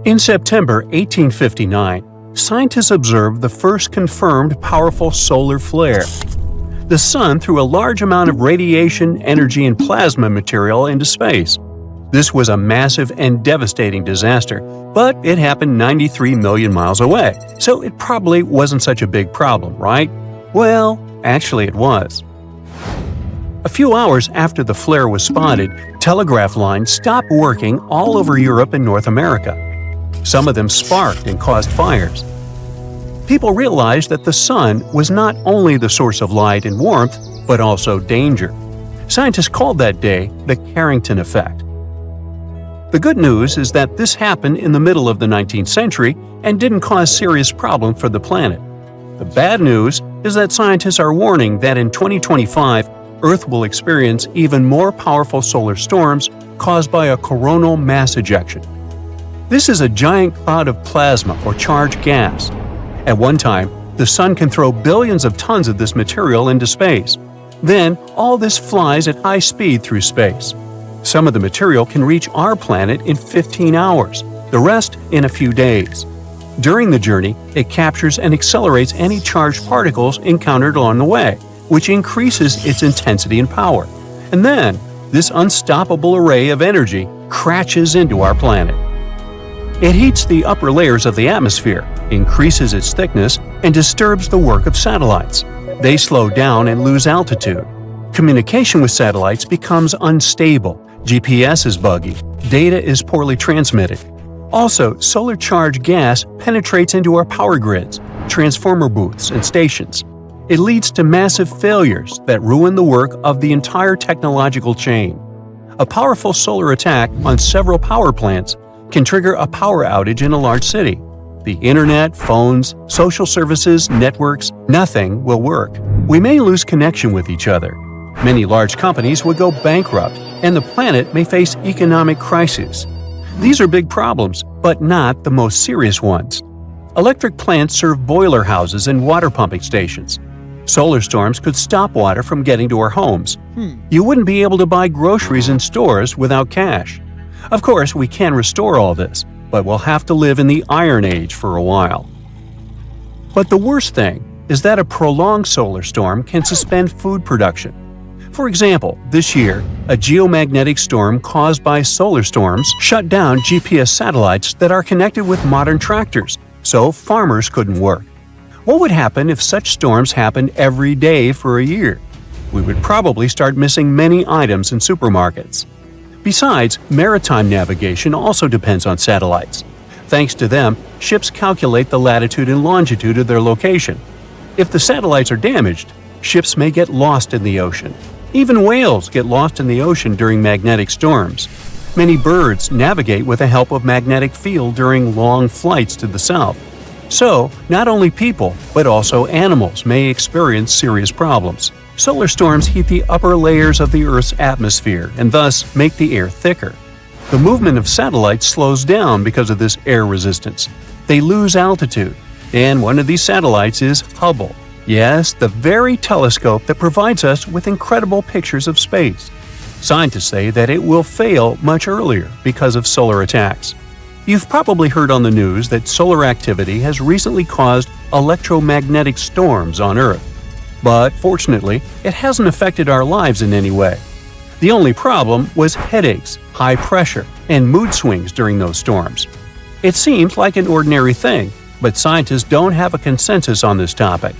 In September 1859, scientists observed the first confirmed powerful solar flare. The sun threw a large amount of radiation, energy, and plasma material into space. This was a massive and devastating disaster, but it happened 93 million miles away, so it probably wasn't such a big problem, right? Well, actually it was. A few hours after the flare was spotted, telegraph lines stopped working all over Europe and North America. Some of them sparked and caused fires. People realized that the sun was not only the source of light and warmth, but also danger. Scientists called that day the Carrington effect. The good news is that this happened in the middle of the 19th century and didn't cause serious problems for the planet. The bad news is that scientists are warning that in 2025, Earth will experience even more powerful solar storms caused by a coronal mass ejection. This is a giant cloud of plasma or charged gas. At one time, the sun can throw billions of tons of this material into space. Then, all this flies at high speed through space. Some of the material can reach our planet in 15 hours, the rest in a few days. During the journey, it captures and accelerates any charged particles encountered along the way, which increases its intensity and power. And then, this unstoppable array of energy crashes into our planet. It heats the upper layers of the atmosphere, increases its thickness, and disturbs the work of satellites. They slow down and lose altitude. Communication with satellites becomes unstable, GPS is buggy, data is poorly transmitted. Also, solar-charged gas penetrates into our power grids, transformer booths, and stations. It leads to massive failures that ruin the work of the entire technological chain. A powerful solar attack on several power plants can trigger a power outage in a large city. The internet, phones, social services, networks, nothing will work. We may lose connection with each other. Many large companies would go bankrupt, and the planet may face economic crises. These are big problems, but not the most serious ones. Electric plants serve boiler houses and water pumping stations. Solar storms could stop water from getting to our homes. You wouldn't be able to buy groceries in stores without cash. Of course, we can restore all this, but we'll have to live in the Iron Age for a while. But the worst thing is that a prolonged solar storm can suspend food production. For example, this year, a geomagnetic storm caused by solar storms shut down GPS satellites that are connected with modern tractors, so farmers couldn't work. What would happen if such storms happened every day for a year? We would probably start missing many items in supermarkets. Besides, maritime navigation also depends on satellites. Thanks to them, ships calculate the latitude and longitude of their location. If the satellites are damaged, ships may get lost in the ocean. Even whales get lost in the ocean during magnetic storms. Many birds navigate with the help of magnetic field during long flights to the south. So, not only people, but also animals may experience serious problems. Solar storms heat the upper layers of the Earth's atmosphere and thus make the air thicker. The movement of satellites slows down because of this air resistance. They lose altitude, and one of these satellites is Hubble. Yes, the very telescope that provides us with incredible pictures of space. Scientists say that it will fail much earlier because of solar attacks. You've probably heard on the news that solar activity has recently caused electromagnetic storms on Earth. But fortunately, it hasn't affected our lives in any way. The only problem was headaches, high pressure, and mood swings during those storms. It seems like an ordinary thing, but scientists don't have a consensus on this topic.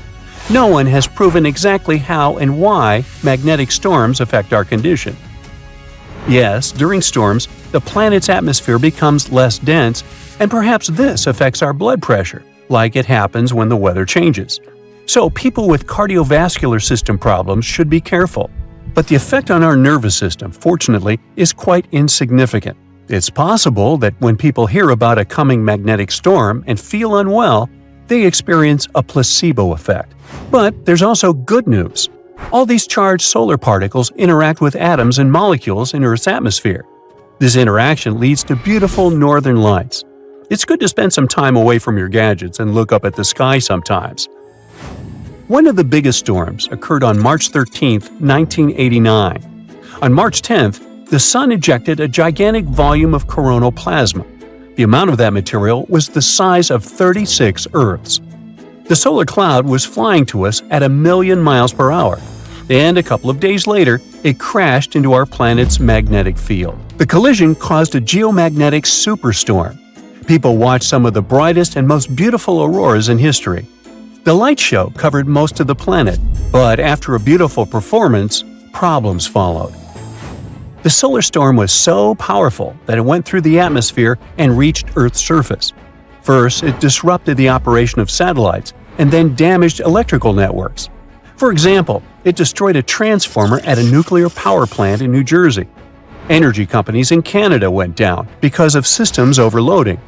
No one has proven exactly how and why magnetic storms affect our condition. Yes, during storms, the planet's atmosphere becomes less dense, and perhaps this affects our blood pressure, like it happens when the weather changes. So people with cardiovascular system problems should be careful. But the effect on our nervous system, fortunately, is quite insignificant. It's possible that when people hear about a coming magnetic storm and feel unwell, they experience a placebo effect. But there's also good news. All these charged solar particles interact with atoms and molecules in Earth's atmosphere. This interaction leads to beautiful northern lights. It's good to spend some time away from your gadgets and look up at the sky sometimes. One of the biggest storms occurred on March 13, 1989. On March 10th, the Sun ejected a gigantic volume of coronal plasma. The amount of that material was the size of 36 Earths. The solar cloud was flying to us at 1,000,000 miles per hour, and a couple of days later, it crashed into our planet's magnetic field. The collision caused a geomagnetic superstorm. People watched some of the brightest and most beautiful auroras in history. The light show covered most of the planet, but after a beautiful performance, problems followed. The solar storm was so powerful that it went through the atmosphere and reached Earth's surface. First, it disrupted the operation of satellites and then damaged electrical networks. For example, it destroyed a transformer at a nuclear power plant in New Jersey. Energy companies in Canada went down because of systems overloading.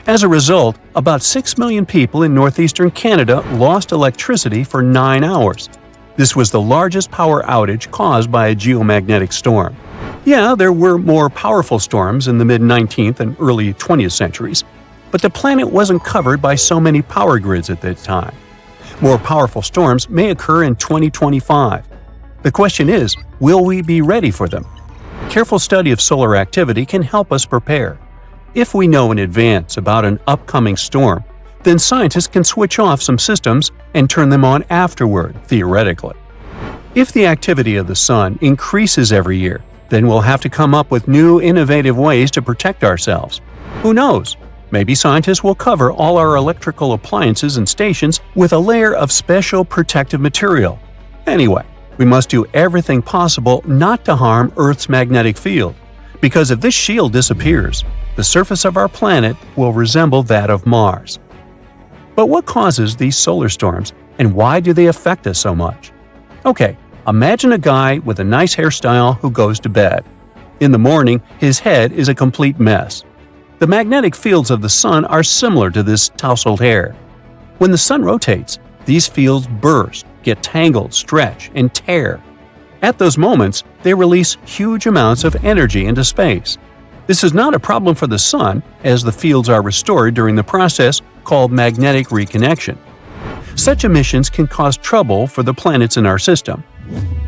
As a result, about 6 million people in northeastern Canada lost electricity for 9 hours. This was the largest power outage caused by a geomagnetic storm. Yeah, there were more powerful storms in the mid-19th and early 20th centuries, but the planet wasn't covered by so many power grids at that time. More powerful storms may occur in 2025. The question is, will we be ready for them? Careful study of solar activity can help us prepare. If we know in advance about an upcoming storm, then scientists can switch off some systems and turn them on afterward, theoretically. If the activity of the sun increases every year, then we'll have to come up with new, innovative ways to protect ourselves. Who knows? Maybe scientists will cover all our electrical appliances and stations with a layer of special protective material. Anyway, we must do everything possible not to harm Earth's magnetic field, because if this shield disappears, the surface of our planet will resemble that of Mars. But what causes these solar storms, and why do they affect us so much? Okay, imagine a guy with a nice hairstyle who goes to bed. In the morning, his head is a complete mess. The magnetic fields of the sun are similar to this tousled hair. When the sun rotates, these fields burst, get tangled, stretch, and tear. At those moments, they release huge amounts of energy into space. This is not a problem for the sun, as the fields are restored during the process called magnetic reconnection. Such emissions can cause trouble for the planets in our system.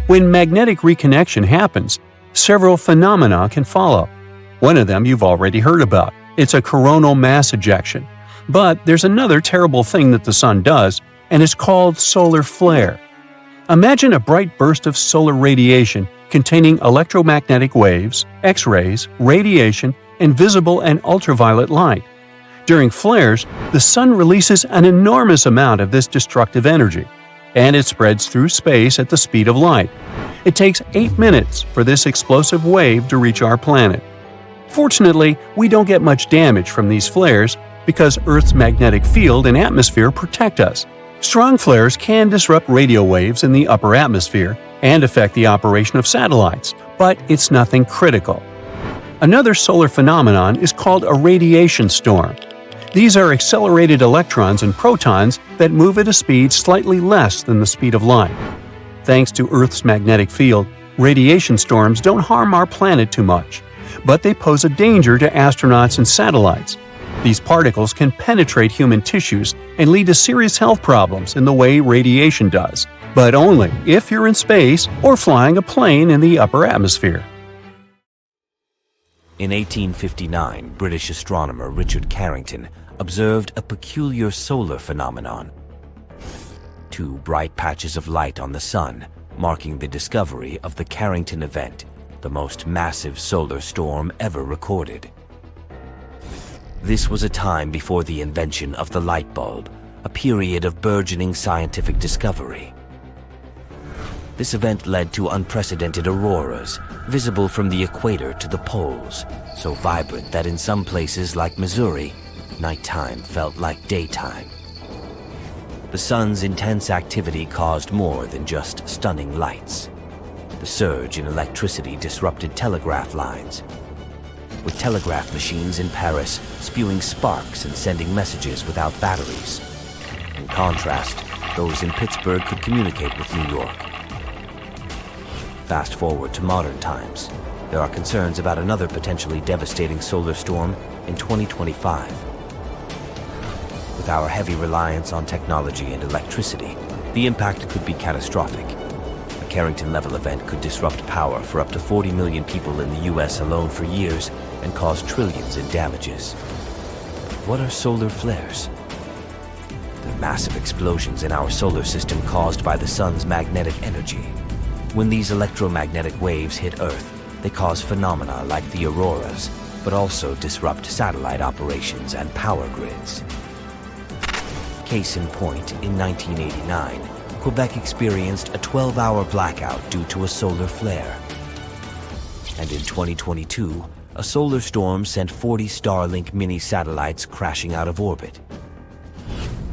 When magnetic reconnection happens, several phenomena can follow. One of them you've already heard about. It's a coronal mass ejection. But there's another terrible thing that the sun does, and it's called solar flare. Imagine a bright burst of solar radiation containing electromagnetic waves, X-rays, radiation, and visible and ultraviolet light. During flares, the sun releases an enormous amount of this destructive energy, and it spreads through space at the speed of light. It takes 8 minutes for this explosive wave to reach our planet. Fortunately, we don't get much damage from these flares because Earth's magnetic field and atmosphere protect us. Strong flares can disrupt radio waves in the upper atmosphere and affect the operation of satellites, but it's nothing critical. Another solar phenomenon is called a radiation storm. These are accelerated electrons and protons that move at a speed slightly less than the speed of light. Thanks to Earth's magnetic field, radiation storms don't harm our planet too much, but they pose a danger to astronauts and satellites. These particles can penetrate human tissues and lead to serious health problems in the way radiation does, but only if you're in space or flying a plane in the upper atmosphere. In 1859, British astronomer Richard Carrington observed a peculiar solar phenomenon. 2 bright patches of light on the sun, marking the discovery of the Carrington event, the most massive solar storm ever recorded. This was a time before the invention of the light bulb, a period of burgeoning scientific discovery. This event led to unprecedented auroras, visible from the equator to the poles, so vibrant that in some places like Missouri, nighttime felt like daytime. The sun's intense activity caused more than just stunning lights. The surge in electricity disrupted telegraph lines, with telegraph machines in Paris spewing sparks and sending messages without batteries. In contrast, those in Pittsburgh could communicate with New York. Fast forward to modern times. There are concerns about another potentially devastating solar storm in 2025. With our heavy reliance on technology and electricity, the impact could be catastrophic. A Carrington-level event could disrupt power for up to 40 million people in the US alone for years and cause trillions in damages. what are solar flares? They're massive explosions in our solar system caused by the sun's magnetic energy. When these electromagnetic waves hit Earth, they cause phenomena like the auroras, but also disrupt satellite operations and power grids. Case in point, in 1989, Quebec experienced a 12-hour blackout due to a solar flare. And in 2022, a solar storm sent 40 Starlink mini-satellites crashing out of orbit.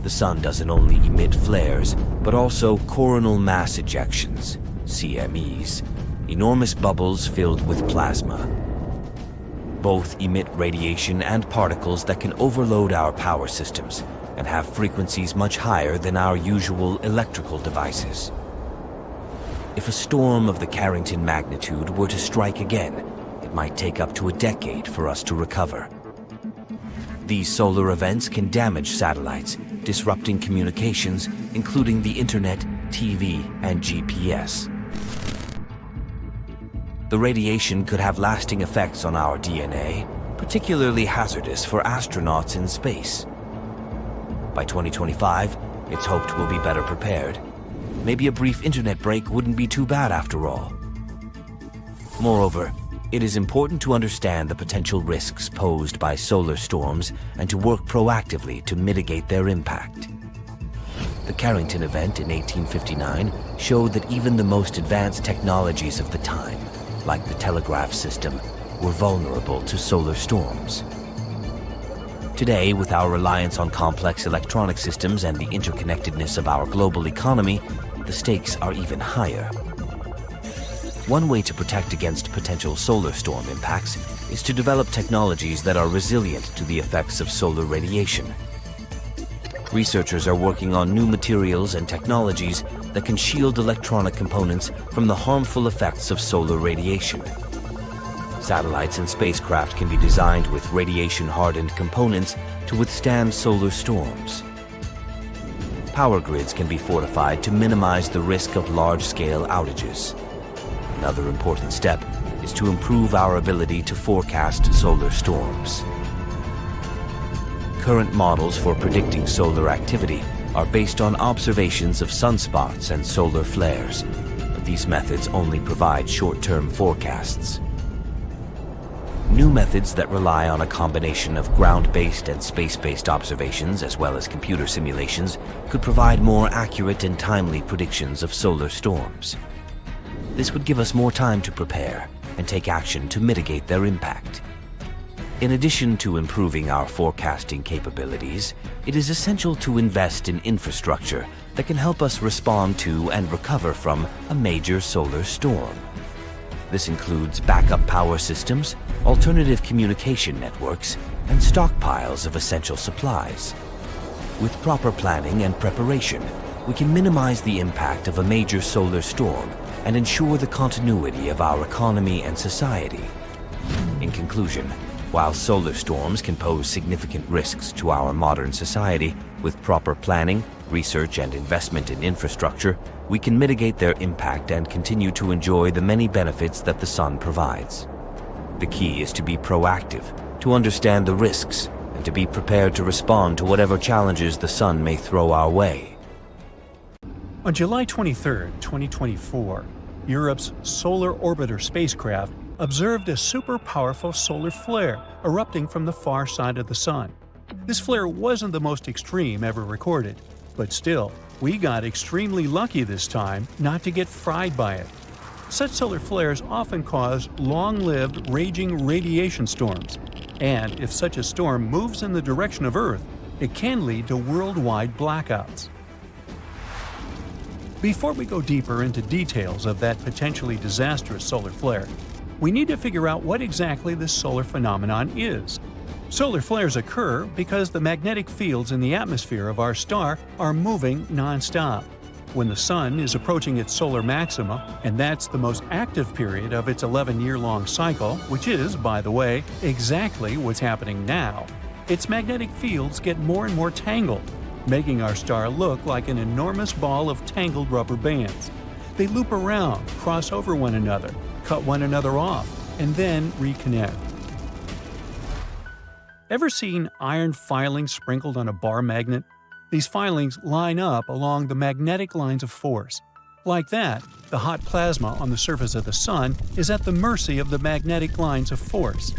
The sun doesn't only emit flares, but also coronal mass ejections, CMEs, enormous bubbles filled with plasma. Both emit radiation and particles that can overload our power systems and have frequencies much higher than our usual electrical devices. If a storm of the Carrington magnitude were to strike again, it might take up to a decade for us to recover. These solar events can damage satellites, disrupting communications, including the internet, TV, and GPS. The radiation could have lasting effects on our DNA, particularly hazardous for astronauts in space. By 2025, it's hoped we'll be better prepared. Maybe a brief internet break wouldn't be too bad after all. Moreover, it is important to understand the potential risks posed by solar storms and to work proactively to mitigate their impact. The Carrington event in 1859 showed that even the most advanced technologies of the time, like the telegraph system, were vulnerable to solar storms. Today, with our reliance on complex electronic systems and the interconnectedness of our global economy, the stakes are even higher. One way to protect against potential solar storm impacts is to develop technologies that are resilient to the effects of solar radiation. Researchers are working on new materials and technologies that can shield electronic components from the harmful effects of solar radiation. Satellites and spacecraft can be designed with radiation-hardened components to withstand solar storms. Power grids can be fortified to minimize the risk of large-scale outages. Another important step is to improve our ability to forecast solar storms. Current models for predicting solar activity are based on observations of sunspots and solar flares, but these methods only provide short-term forecasts. New methods that rely on a combination of ground-based and space-based observations as well as computer simulations could provide more accurate and timely predictions of solar storms. This would give us more time to prepare and take action to mitigate their impact. In addition to improving our forecasting capabilities, it is essential to invest in infrastructure that can help us respond to and recover from a major solar storm. This includes backup power systems, alternative communication networks, and stockpiles of essential supplies. With proper planning and preparation, we can minimize the impact of a major solar storm and ensure the continuity of our economy and society. In conclusion, while solar storms can pose significant risks to our modern society, with proper planning, research, and investment in infrastructure, we can mitigate their impact and continue to enjoy the many benefits that the sun provides. The key is to be proactive, to understand the risks, and to be prepared to respond to whatever challenges the sun may throw our way. On July 23, 2024, Europe's Solar Orbiter spacecraft observed a super-powerful solar flare erupting from the far side of the sun. This flare wasn't the most extreme ever recorded, but still, we got extremely lucky this time not to get fried by it. Such solar flares often cause long-lived, raging radiation storms, and if such a storm moves in the direction of Earth, it can lead to worldwide blackouts. Before we go deeper into details of that potentially disastrous solar flare, we need to figure out what exactly this solar phenomenon is. Solar flares occur because the magnetic fields in the atmosphere of our star are moving non-stop. When the sun is approaching its solar maxima, and that's the most active period of its 11-year-long cycle, which is, by the way, exactly what's happening now, its magnetic fields get more and more tangled, making our star look like an enormous ball of tangled rubber bands. They loop around, cross over one another, cut one another off, and then reconnect. Ever seen iron filings sprinkled on a bar magnet? These filings line up along the magnetic lines of force. Like that, the hot plasma on the surface of the Sun is at the mercy of the magnetic lines of force.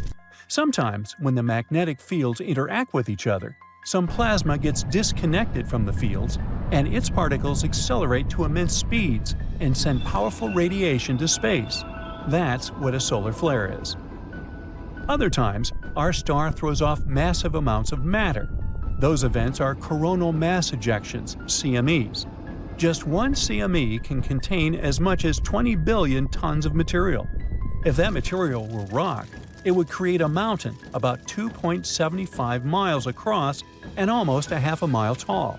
Sometimes, when the magnetic fields interact with each other, some plasma gets disconnected from the fields, and its particles accelerate to immense speeds and send powerful radiation to space. That's what a solar flare is. Other times, our star throws off massive amounts of matter. Those events are coronal mass ejections, CMEs. Just one CME can contain as much as 20 billion tons of material. If that material were rock, it would create a mountain about 2.75 miles across and almost a half a mile tall.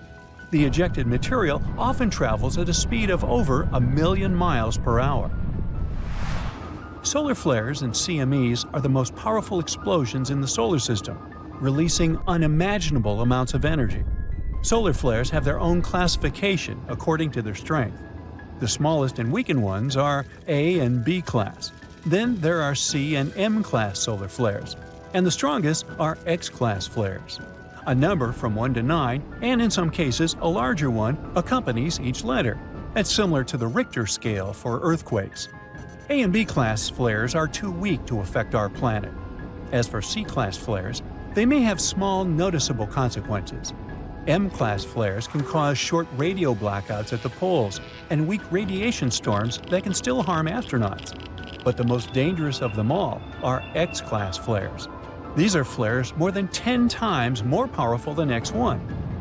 The ejected material often travels at a speed of over 1,000,000 miles per hour. Solar flares and CMEs are the most powerful explosions in the solar system, releasing unimaginable amounts of energy. Solar flares have their own classification according to their strength. The smallest and weakened ones are A and B class. Then there are C and M class solar flares, and the strongest are X class flares. A number from 1 to 9, and in some cases a larger one, accompanies each letter. That's similar to the Richter scale for earthquakes. A and B class flares are too weak to affect our planet. As for C class flares, they may have small, noticeable consequences. M class flares can cause short radio blackouts at the poles and weak radiation storms that can still harm astronauts. But the most dangerous of them all are X class flares. These are flares more than 10 times more powerful than X1.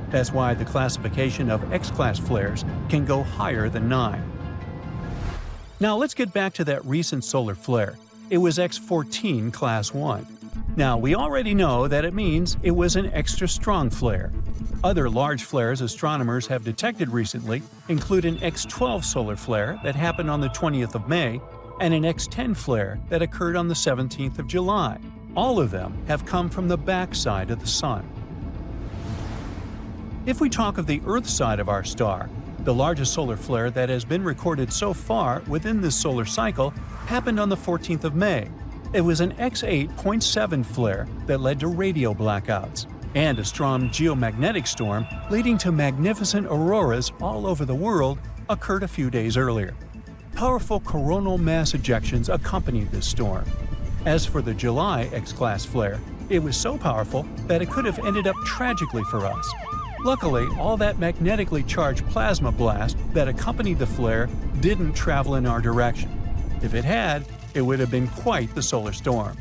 That's why the classification of X class flares can go higher than 9. Now let's get back to that recent solar flare. It was X14 Class 1. Now we already know that it means it was an extra strong flare. Other large flares astronomers have detected recently include an X12 solar flare that happened on the 20th of May and an X10 flare that occurred on the 17th of July. All of them have come from the backside of the Sun. If we talk of the Earth side of our star, the largest solar flare that has been recorded so far within this solar cycle happened on the 14th of May. It was an X8.7 flare that led to radio blackouts, and a strong geomagnetic storm leading to magnificent auroras all over the world occurred a few days earlier. Powerful coronal mass ejections accompanied this storm. As for the July X-class flare, it was so powerful that it could have ended up tragically for us. Luckily, all that magnetically charged plasma blast that accompanied the flare didn't travel in our direction. If it had, it would have been quite the solar storm.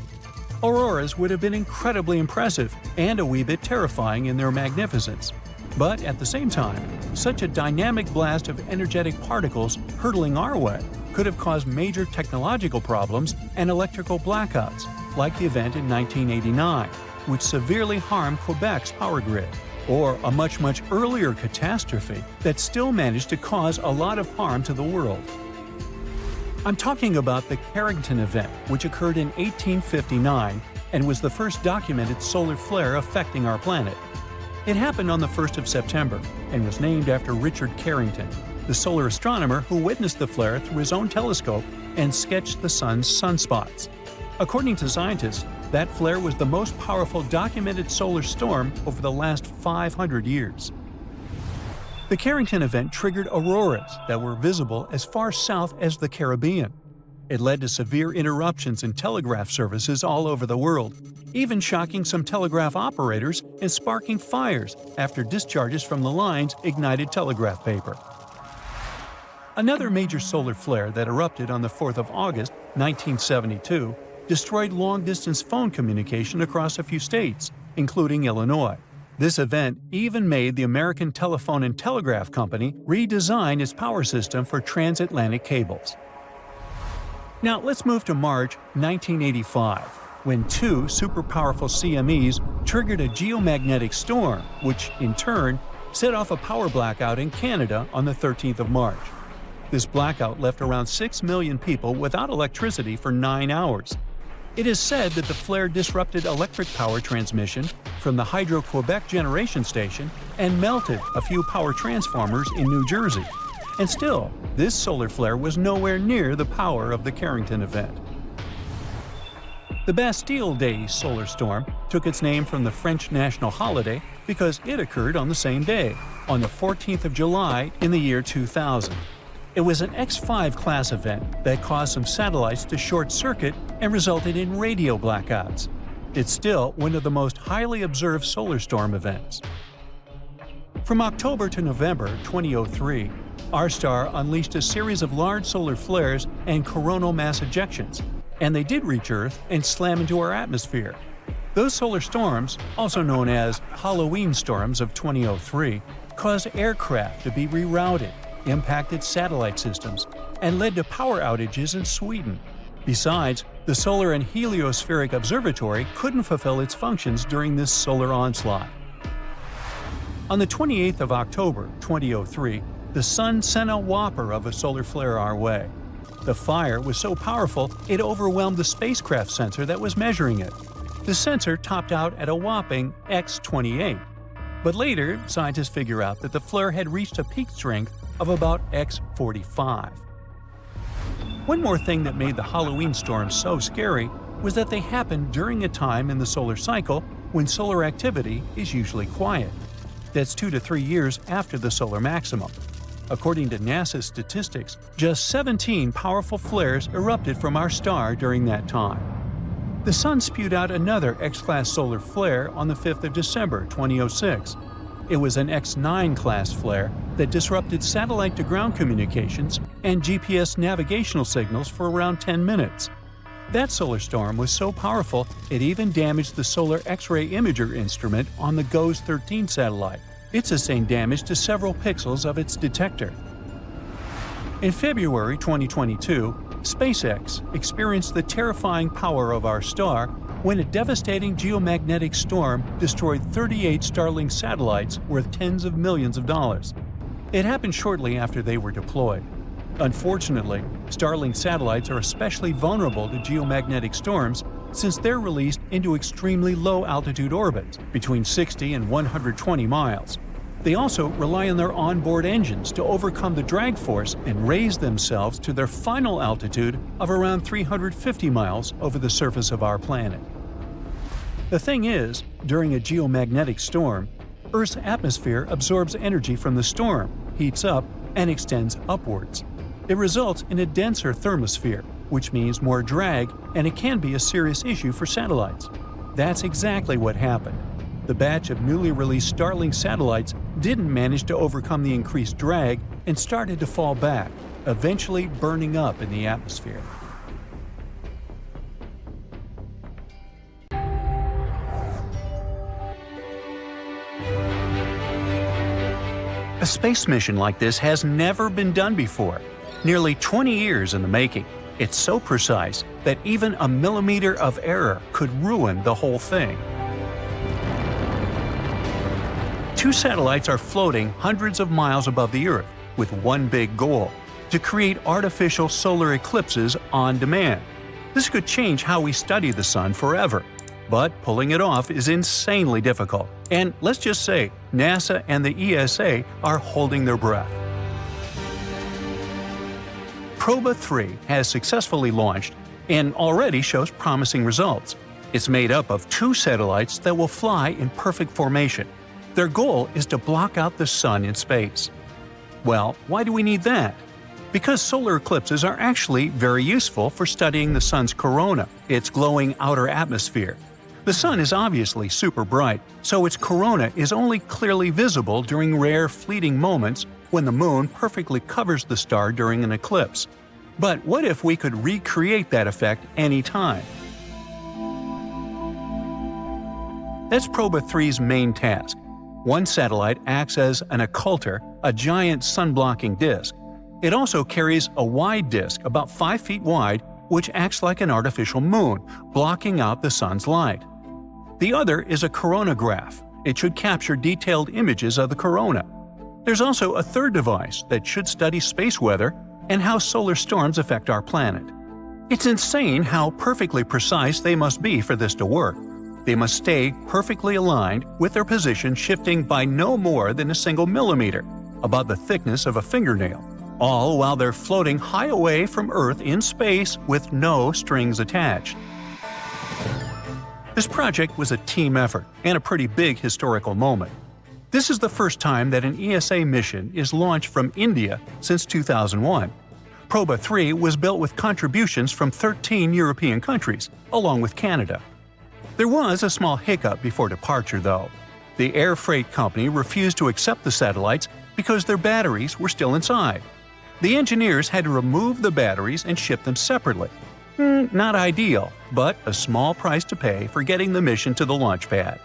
Auroras would have been incredibly impressive and a wee bit terrifying in their magnificence. But at the same time, such a dynamic blast of energetic particles hurtling our way could have caused major technological problems and electrical blackouts, like the event in 1989, which severely harmed Quebec's power grid, or a much earlier catastrophe that still managed to cause a lot of harm to the world. I'm talking about the Carrington event, which occurred in 1859 and was the first documented solar flare affecting our planet. It happened on the 1st of September and was named after Richard Carrington, the solar astronomer who witnessed the flare through his own telescope and sketched the sun's sunspots. According to scientists, that flare was the most powerful documented solar storm over the last 500 years. The Carrington event triggered auroras that were visible as far south as the Caribbean. It led to severe interruptions in telegraph services all over the world, even shocking some telegraph operators and sparking fires after discharges from the lines ignited telegraph paper. Another major solar flare that erupted on the 4th of August, 1972, destroyed long-distance phone communication across a few states, including Illinois. This event even made the American Telephone and Telegraph Company redesign its power system for transatlantic cables. Now let's move to March 1985, when two super-powerful CMEs triggered a geomagnetic storm, which, in turn, set off a power blackout in Canada on the 13th of March. This blackout left around 6 million people without electricity for 9 hours. It is said that the flare disrupted electric power transmission from the Hydro-Quebec generation station and melted a few power transformers in New Jersey. And still, this solar flare was nowhere near the power of the Carrington event. The Bastille Day solar storm took its name from the French national holiday because it occurred on the same day, on the 14th of July in the year 2000. It was an X5 class event that caused some satellites to short-circuit and resulted in radio blackouts. It's still one of the most highly observed solar storm events. From October to November 2003, our star unleashed a series of large solar flares and coronal mass ejections, and they did reach Earth and slam into our atmosphere. Those solar storms, also known as Halloween storms of 2003, caused aircraft to be rerouted, impacted satellite systems, and led to power outages in Sweden. Besides, the Solar and Heliospheric Observatory couldn't fulfill its functions during this solar onslaught. On the 28th of October 2003, the Sun sent a whopper of a solar flare our way. The fire was so powerful it overwhelmed the spacecraft sensor that was measuring it. The sensor topped out at a whopping X28. But later, scientists figure out that the flare had reached a peak strength of about X45. One more thing that made the Halloween storms so scary was that they happened during a time in the solar cycle when solar activity is usually quiet. That's 2 to 3 years after the solar maximum. According to NASA's statistics, just 17 powerful flares erupted from our star during that time. The Sun spewed out another X-class solar flare on the 5th of December 2006. It was an X9-class flare that disrupted satellite-to-ground communications and GPS navigational signals for around 10 minutes. That solar storm was so powerful it even damaged the Solar X-ray Imager instrument on the GOES 13 satellite. It sustained damage to several pixels of its detector. In February 2022, SpaceX experienced the terrifying power of our star when a devastating geomagnetic storm destroyed 38 Starlink satellites worth tens of millions of dollars. It happened shortly after they were deployed. Unfortunately, Starlink satellites are especially vulnerable to geomagnetic storms since they're released into extremely low-altitude orbits, between 60 and 120 miles. They also rely on their onboard engines to overcome the drag force and raise themselves to their final altitude of around 350 miles over the surface of our planet. The thing is, during a geomagnetic storm, Earth's atmosphere absorbs energy from the storm, heats up, and extends upwards. It results in a denser thermosphere, which means more drag, and it can be a serious issue for satellites. That's exactly what happened. The batch of newly released Starlink satellites didn't manage to overcome the increased drag and started to fall back, eventually burning up in the atmosphere. A space mission like this has never been done before. Nearly 20 years in the making. It's so precise that even a millimeter of error could ruin the whole thing. Two satellites are floating hundreds of miles above the Earth with one big goal: to create artificial solar eclipses on demand. This could change how we study the Sun forever. But pulling it off is insanely difficult. And let's just say, NASA and the ESA are holding their breath. Proba 3 has successfully launched and already shows promising results. It's made up of two satellites that will fly in perfect formation. Their goal is to block out the Sun in space. Well, why do we need that? Because solar eclipses are actually very useful for studying the Sun's corona, its glowing outer atmosphere. The Sun is obviously super bright, so its corona is only clearly visible during rare fleeting moments when the Moon perfectly covers the star during an eclipse. But what if we could recreate that effect anytime? That's Proba 3's main task. One satellite acts as an occulter, a giant sun-blocking disk. It also carries a wide disk about 5 feet wide, which acts like an artificial moon, blocking out the Sun's light. The other is a coronagraph. It should capture detailed images of the corona. There's also a third device that should study space weather and how solar storms affect our planet. It's insane how perfectly precise they must be for this to work. They must stay perfectly aligned with their position shifting by no more than a single millimeter, about the thickness of a fingernail, all while they're floating high away from Earth in space with no strings attached. This project was a team effort and a pretty big historical moment. This is the first time that an ESA mission is launched from India since 2001. Proba 3 was built with contributions from 13 European countries, along with Canada. There was a small hiccup before departure, though. The air freight company refused to accept the satellites because their batteries were still inside. The engineers had to remove the batteries and ship them separately. Not ideal, but a small price to pay for getting the mission to the launch pad.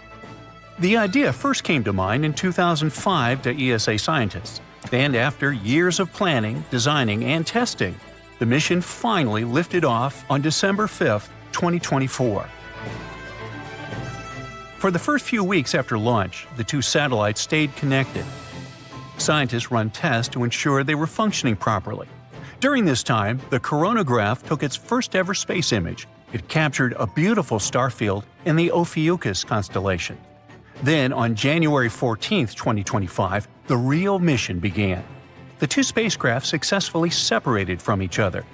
The idea first came to mind in 2005 to ESA scientists, and after years of planning, designing, and testing, the mission finally lifted off on December 5, 2024. For the first few weeks after launch, the two satellites stayed connected. Scientists run tests to ensure they were functioning properly. During this time, the coronagraph took its first-ever space image. It captured a beautiful star field in the Ophiuchus constellation. Then, on January 14, 2025, the real mission began. The two spacecraft successfully separated from each other.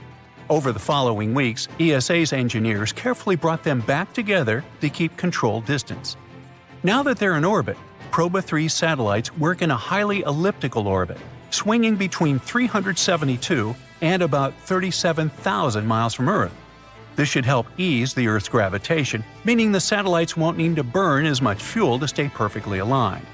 Over the following weeks, ESA's engineers carefully brought them back together to keep controlled distance. Now that they're in orbit, Proba 3 satellites work in a highly elliptical orbit, swinging between 372 and about 37,000 miles from Earth. This should help ease the Earth's gravitation, meaning the satellites won't need to burn as much fuel to stay perfectly aligned.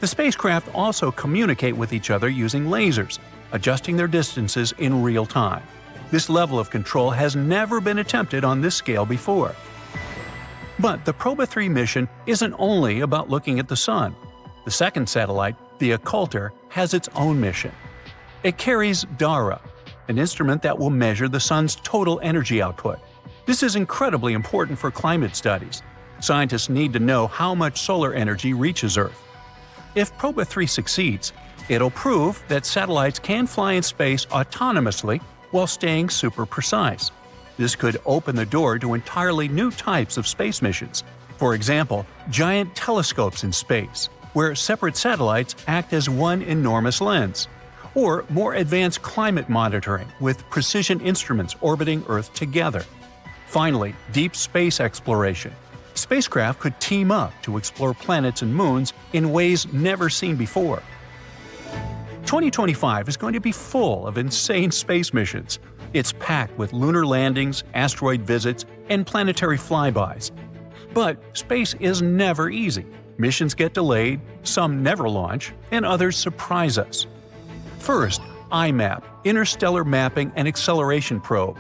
The spacecraft also communicate with each other using lasers, adjusting their distances in real time. This level of control has never been attempted on this scale before. But the Proba 3 mission isn't only about looking at the Sun. The second satellite, the Occulter, has its own mission. It carries DARA, an instrument that will measure the Sun's total energy output. This is incredibly important for climate studies. Scientists need to know how much solar energy reaches Earth. If Proba 3 succeeds, it'll prove that satellites can fly in space autonomously while staying super precise. This could open the door to entirely new types of space missions. For example, giant telescopes in space, where separate satellites act as one enormous lens. Or more advanced climate monitoring with precision instruments orbiting Earth together. Finally, deep space exploration. Spacecraft could team up to explore planets and moons in ways never seen before. 2025 is going to be full of insane space missions. It's packed with lunar landings, asteroid visits, and planetary flybys. But space is never easy. Missions get delayed, some never launch, and others surprise us. First, IMAP, Interstellar Mapping and Acceleration Probe.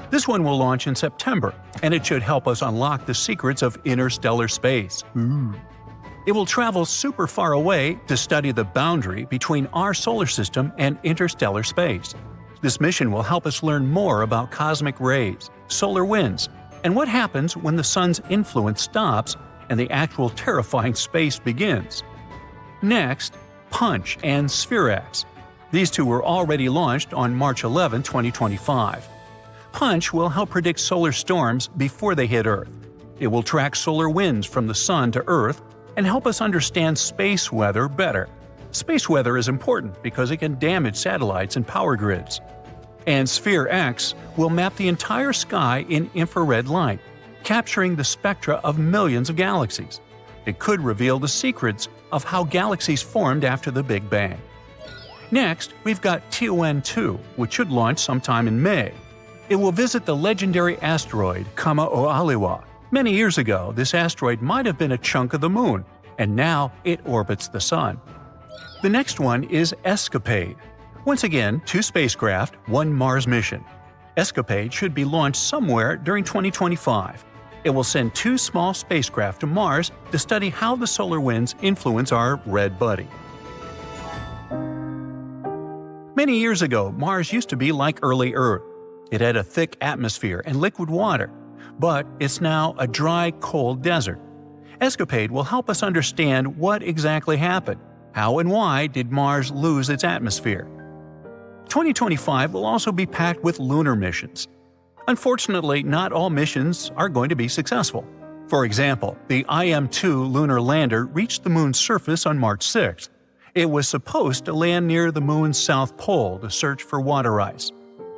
This one will launch in September, and it should help us unlock the secrets of interstellar space. It will travel super far away to study the boundary between our solar system and interstellar space. This mission will help us learn more about cosmic rays, solar winds, and what happens when the Sun's influence stops and the actual terrifying space begins. Next, PUNCH and SPHEREx. These two were already launched on March 11, 2025. PUNCH will help predict solar storms before they hit Earth. It will track solar winds from the Sun to Earth and help us understand space weather better. Space weather is important because it can damage satellites and power grids. And SPHEREx will map the entire sky in infrared light, capturing the spectra of millions of galaxies. It could reveal the secrets of how galaxies formed after the Big Bang. Next, we've got TON-2, which should launch sometime in May. It will visit the legendary asteroid Kamao'aliwa. Many years ago, this asteroid might have been a chunk of the Moon, and now it orbits the Sun. The next one is ESCAPADE. Once again, two spacecraft, one Mars mission. ESCAPADE should be launched somewhere during 2025. It will send two small spacecraft to Mars to study how the solar winds influence our red buddy. Many years ago, Mars used to be like early Earth. It had a thick atmosphere and liquid water, but it's now a dry, cold desert. ESCAPADE will help us understand what exactly happened. How and why did Mars lose its atmosphere? 2025 will also be packed with lunar missions. Unfortunately, not all missions are going to be successful. For example, the IM-2 lunar lander reached the Moon's surface on March 6th. It was supposed to land near the Moon's south pole to search for water ice.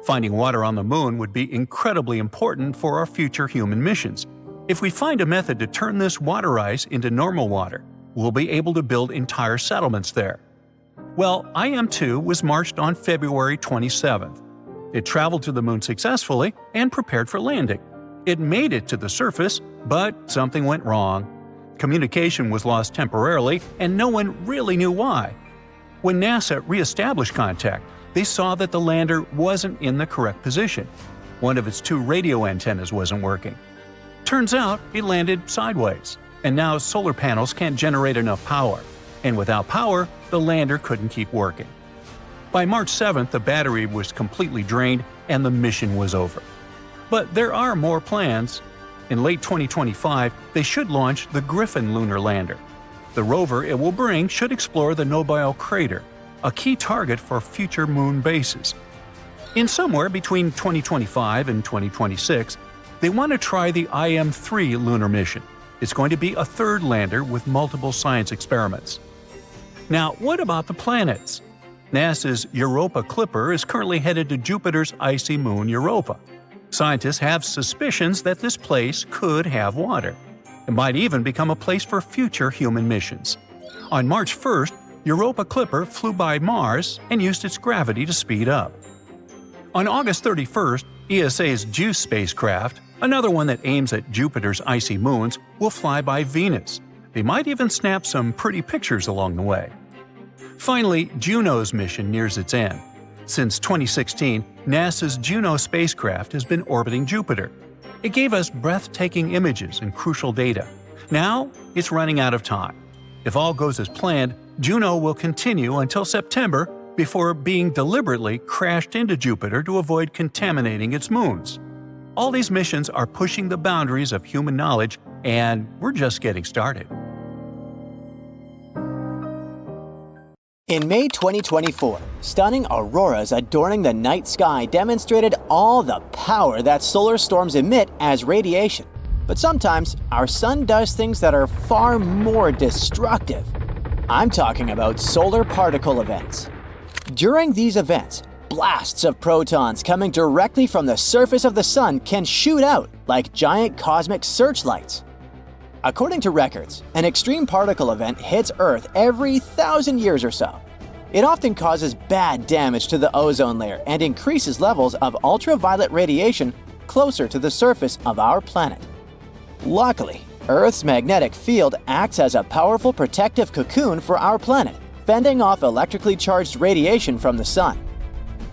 Finding water on the Moon would be incredibly important for our future human missions. If we find a method to turn this water ice into normal water, we'll be able to build entire settlements there. Well, IM-2 was marched on February 27th. It traveled to the moon successfully and prepared for landing. It made it to the surface, but something went wrong. Communication was lost temporarily, and no one really knew why. When NASA re-established contact, they saw that the lander wasn't in the correct position. One of its 2 radio antennas wasn't working. Turns out it landed sideways, and now solar panels can't generate enough power. And without power, the lander couldn't keep working. By March 7th, the battery was completely drained and the mission was over. But there are more plans. In late 2025, they should launch the Griffin lunar lander. The rover it will bring should explore the Nobile crater, a key target for future moon bases. In somewhere between 2025 and 2026, they want to try the IM-3 lunar mission. It's going to be a 3rd lander with multiple science experiments. Now, what about the planets? NASA's Europa Clipper is currently headed to Jupiter's icy moon Europa. Scientists have suspicions that this place could have water. It might even become a place for future human missions. On March 1st, Europa Clipper flew by Mars and used its gravity to speed up. On August 31st, ESA's JUICE spacecraft, another one that aims at Jupiter's icy moons, will fly by Venus. They might even snap some pretty pictures along the way. Finally, Juno's mission nears its end. Since 2016, NASA's Juno spacecraft has been orbiting Jupiter. It gave us breathtaking images and crucial data. Now, it's running out of time. If all goes as planned, Juno will continue until September before being deliberately crashed into Jupiter to avoid contaminating its moons. All these missions are pushing the boundaries of human knowledge, and we're just getting started. In May 2024, stunning auroras adorning the night sky demonstrated all the power that solar storms emit as radiation. But sometimes, our sun does things that are far more destructive. I'm talking about solar particle events. During these events, blasts of protons coming directly from the surface of the sun can shoot out like giant cosmic searchlights. According to records, an extreme particle event hits Earth every 1,000 years or so. It often causes bad damage to the ozone layer and increases levels of ultraviolet radiation closer to the surface of our planet. Luckily, Earth's magnetic field acts as a powerful protective cocoon for our planet, fending off electrically charged radiation from the sun.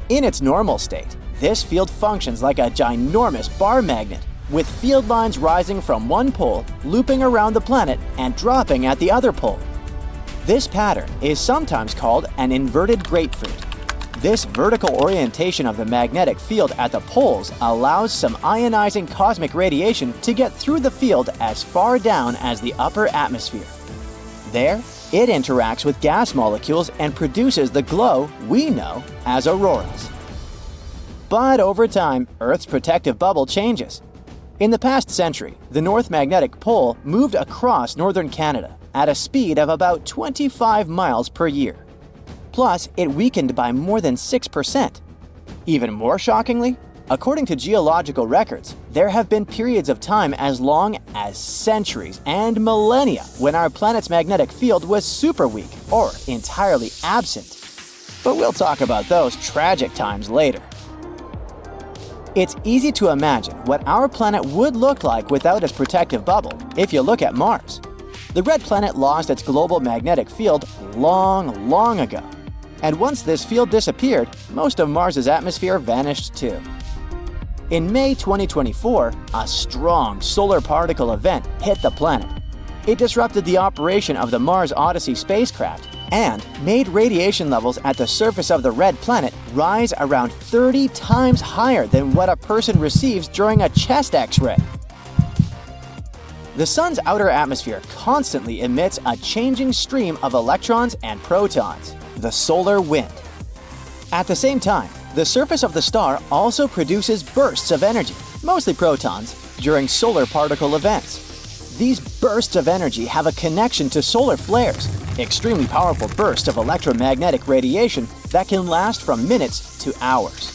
In its normal state, this field functions like a ginormous bar magnet, with field lines rising from one pole, looping around the planet, and dropping at the other pole. This pattern is sometimes called an inverted grapefruit. This vertical orientation of the magnetic field at the poles allows some ionizing cosmic radiation to get through the field as far down as the upper atmosphere. There, it interacts with gas molecules and produces the glow we know as auroras. But over time, Earth's protective bubble changes. In the past century, the North Magnetic Pole moved across northern Canada at a speed of about 25 miles per year. Plus, it weakened by more than 6%. Even more shockingly, according to geological records, there have been periods of time as long as centuries and millennia when our planet's magnetic field was super weak or entirely absent. But we'll talk about those tragic times later. It's easy to imagine what our planet would look like without its protective bubble if you look at Mars. The red planet lost its global magnetic field long ago. And once this field disappeared, most of Mars's atmosphere vanished too. In May 2024, a strong solar particle event hit the planet. It disrupted the operation of the Mars Odyssey spacecraft and made radiation levels at the surface of the red planet rise around 30 times higher than what a person receives during a chest X-ray. The sun's outer atmosphere constantly emits a changing stream of electrons and protons, the solar wind. At the same time, the surface of the star also produces bursts of energy, mostly protons, during solar particle events. These bursts of energy have a connection to solar flares, extremely powerful bursts of electromagnetic radiation that can last from minutes to hours.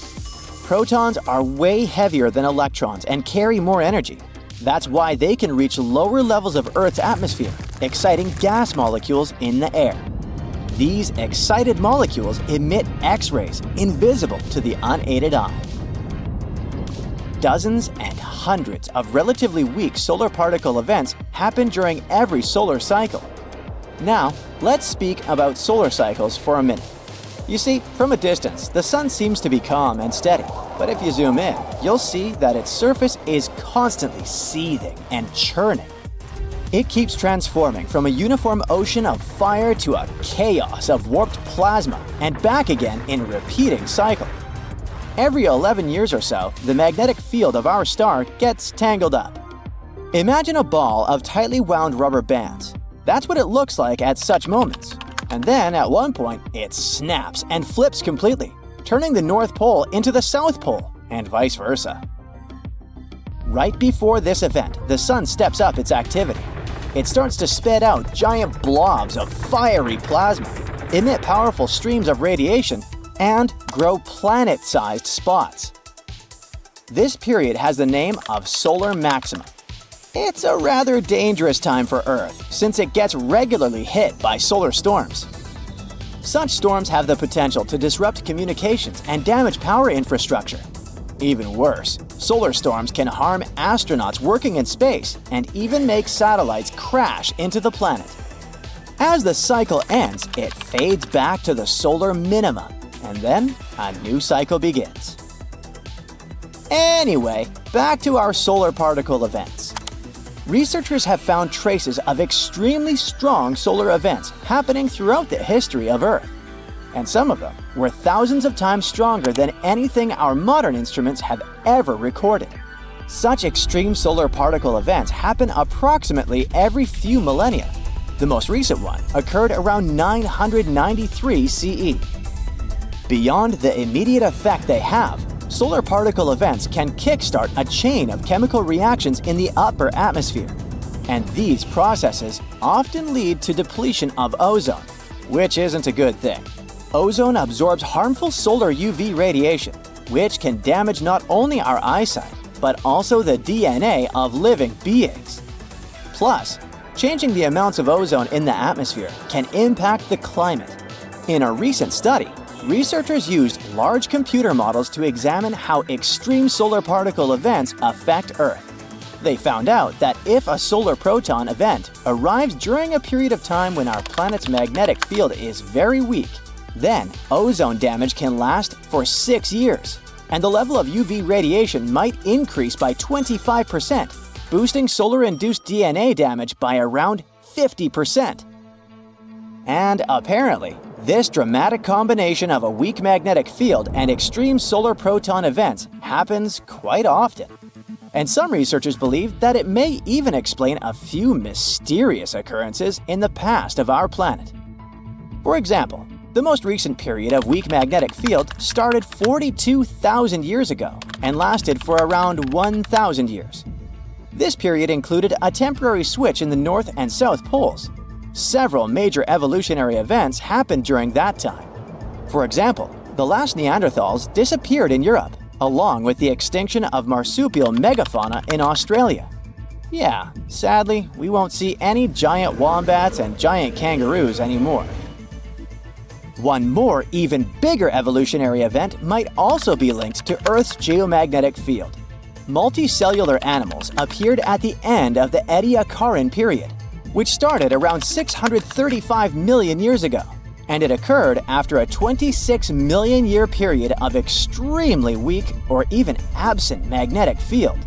Protons are way heavier than electrons and carry more energy. That's why they can reach lower levels of Earth's atmosphere, exciting gas molecules in the air. These excited molecules emit X-rays invisible to the unaided eye. Dozens and hundreds of relatively weak solar particle events happen during every solar cycle. Now, let's speak about solar cycles for a minute. You see, from a distance, the sun seems to be calm and steady, but if you zoom in, you'll see that its surface is constantly seething and churning. It keeps transforming from a uniform ocean of fire to a chaos of warped plasma and back again in a repeating cycle. Every 11 years or so, the magnetic field of our star gets tangled up. Imagine a ball of tightly wound rubber bands. That's what it looks like at such moments. And then, at one point, it snaps and flips completely, turning the North Pole into the South Pole, and vice versa. Right before this event, the sun steps up its activity. It starts to spit out giant blobs of fiery plasma, emit powerful streams of radiation, and grow planet-sized spots. This period has the name of solar maximum. It's a rather dangerous time for Earth, since it gets regularly hit by solar storms. Such storms have the potential to disrupt communications and damage power infrastructure. Even worse, solar storms can harm astronauts working in space and even make satellites crash into the planet. As the cycle ends, it fades back to the solar minimum, and then a new cycle begins. Anyway, back to our solar particle events. Researchers have found traces of extremely strong solar events happening throughout the history of Earth. And some of them were thousands of times stronger than anything our modern instruments have ever recorded. Such extreme solar particle events happen approximately every few millennia. The most recent one occurred around 993 CE. Beyond the immediate effect they have, solar particle events can kickstart a chain of chemical reactions in the upper atmosphere. And these processes often lead to depletion of ozone, which isn't a good thing. Ozone absorbs harmful solar UV radiation, which can damage not only our eyesight, but also the DNA of living beings. Plus, changing the amounts of ozone in the atmosphere can impact the climate. In a recent study, researchers used large computer models to examine how extreme solar particle events affect Earth. They found out that if a solar proton event arrives during a period of time when our planet's magnetic field is very weak, then ozone damage can last for 6 years, and the level of UV radiation might increase by 25%, boosting solar-induced DNA damage by around 50%. And apparently, this dramatic combination of a weak magnetic field and extreme solar proton events happens quite often. And some researchers believe that it may even explain a few mysterious occurrences in the past of our planet. For example, the most recent period of weak magnetic field started 42,000 years ago and lasted for around 1,000 years. This period included a temporary switch in the North and South poles. Several major evolutionary events happened during that time. For example, the last Neanderthals disappeared in Europe, along with the extinction of marsupial megafauna in Australia. Yeah, sadly, we won't see any giant wombats and giant kangaroos anymore. One more, even bigger evolutionary event might also be linked to Earth's geomagnetic field. Multicellular animals appeared at the end of the Ediacaran period, which started around 635 million years ago, and it occurred after a 26 million year period of extremely weak or even absent magnetic field.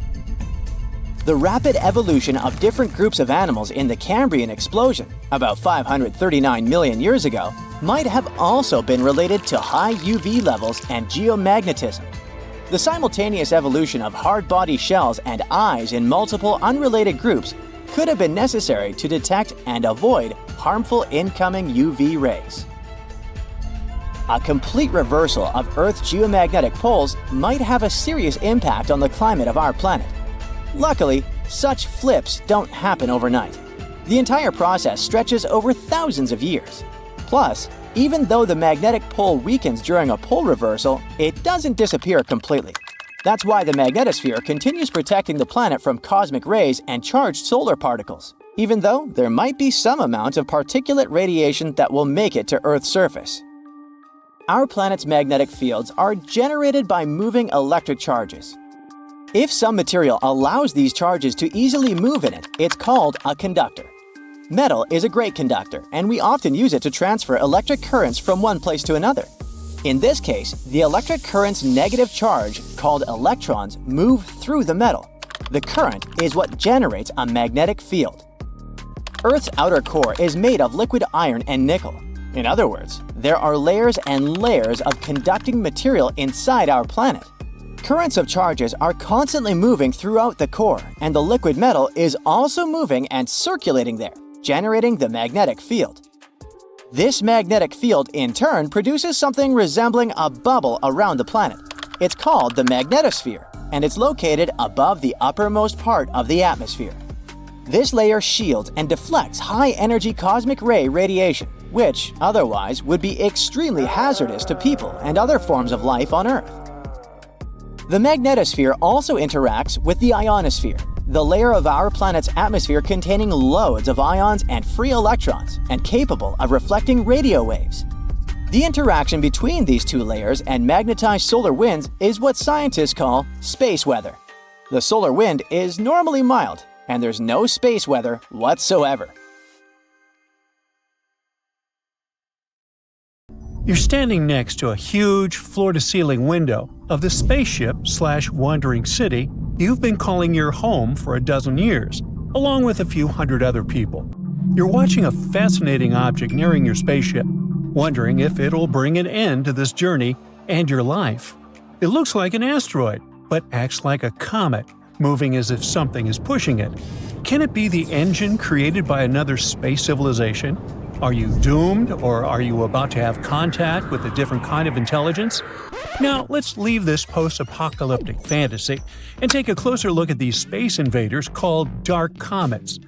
The rapid evolution of different groups of animals in the Cambrian explosion, about 539 million years ago, might have also been related to high UV levels and geomagnetism. The simultaneous evolution of hard body shells and eyes in multiple unrelated groups could have been necessary to detect and avoid harmful incoming UV rays. A complete reversal of Earth's geomagnetic poles might have a serious impact on the climate of our planet. Luckily, such flips don't happen overnight. The entire process stretches over thousands of years. Plus, even though the magnetic pole weakens during a pole reversal, it doesn't disappear completely. That's why the magnetosphere continues protecting the planet from cosmic rays and charged solar particles, even though there might be some amount of particulate radiation that will make it to Earth's surface. Our planet's magnetic fields are generated by moving electric charges. If some material allows these charges to easily move in it, it's called a conductor. Metal is a great conductor, and we often use it to transfer electric currents from one place to another. In this case, the electric current's negative charge, called electrons, move through the metal. The current is what generates a magnetic field. Earth's outer core is made of liquid iron and nickel. In other words, there are layers and layers of conducting material inside our planet. Currents of charges are constantly moving throughout the core, and the liquid metal is also moving and circulating there, generating the magnetic field. This magnetic field, in turn, produces something resembling a bubble around the planet. It's called the magnetosphere, and it's located above the uppermost part of the atmosphere. This layer shields and deflects high-energy cosmic ray radiation, which otherwise would be extremely hazardous to people and other forms of life on Earth. The magnetosphere also interacts with the ionosphere, the layer of our planet's atmosphere containing loads of ions and free electrons and capable of reflecting radio waves. The interaction between these two layers and magnetized solar winds is what scientists call space weather. The solar wind is normally mild, and there's no space weather whatsoever. You're standing next to a huge floor-to-ceiling window of the spaceship/wandering city you've been calling your home for a dozen years, along with a few hundred other people. You're watching a fascinating object nearing your spaceship, wondering if it'll bring an end to this journey and your life. It looks like an asteroid, but acts like a comet, moving as if something is pushing it. Can it be the engine created by another space civilization? Are you doomed, or are you about to have contact with a different kind of intelligence? Now, let's leave this post-apocalyptic fantasy and take a closer look at these space invaders called dark comets.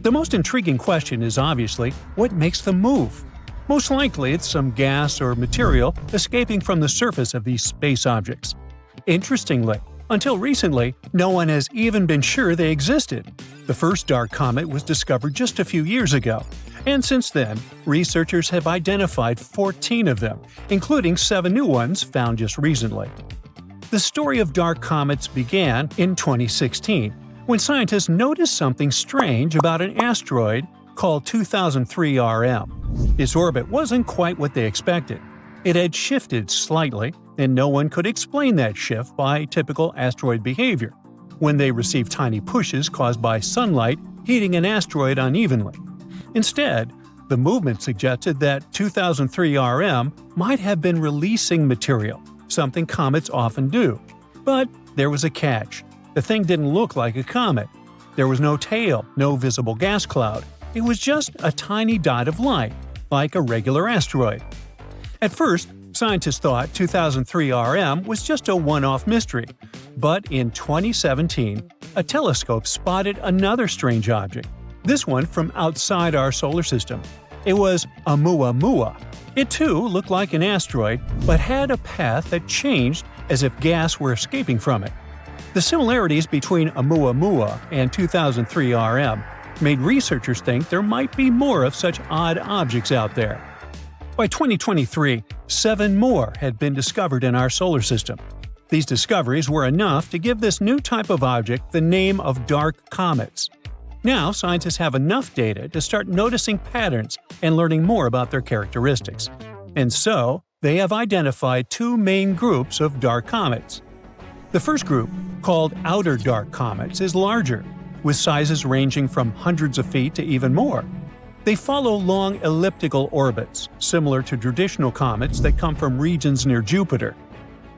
The most intriguing question is obviously, what makes them move? Most likely it's some gas or material escaping from the surface of these space objects. Interestingly, until recently, no one has even been sure they existed. The first dark comet was discovered just a few years ago, and since then, researchers have identified 14 of them, including 7 new ones found just recently. The story of dark comets began in 2016, when scientists noticed something strange about an asteroid called 2003 RM. Its orbit wasn't quite what they expected. It had shifted slightly, and no one could explain that shift by typical asteroid behavior, when they received tiny pushes caused by sunlight heating an asteroid unevenly. Instead, the movement suggested that 2003 RM might have been releasing material, something comets often do. But there was a catch. The thing didn't look like a comet. There was no tail, no visible gas cloud. It was just a tiny dot of light, like a regular asteroid. At first, scientists thought 2003 RM was just a one-off mystery. But in 2017, a telescope spotted another strange object, this one from outside our solar system. It was Oumuamua. It too looked like an asteroid, but had a path that changed as if gas were escaping from it. The similarities between Oumuamua and 2003 RM made researchers think there might be more of such odd objects out there. By 2023, 7 more had been discovered in our solar system. These discoveries were enough to give this new type of object the name of dark comets. Now, scientists have enough data to start noticing patterns and learning more about their characteristics. And so, they have identified 2 main groups of dark comets. The first group, called outer dark comets, is larger, with sizes ranging from hundreds of feet to even more. They follow long elliptical orbits, similar to traditional comets that come from regions near Jupiter.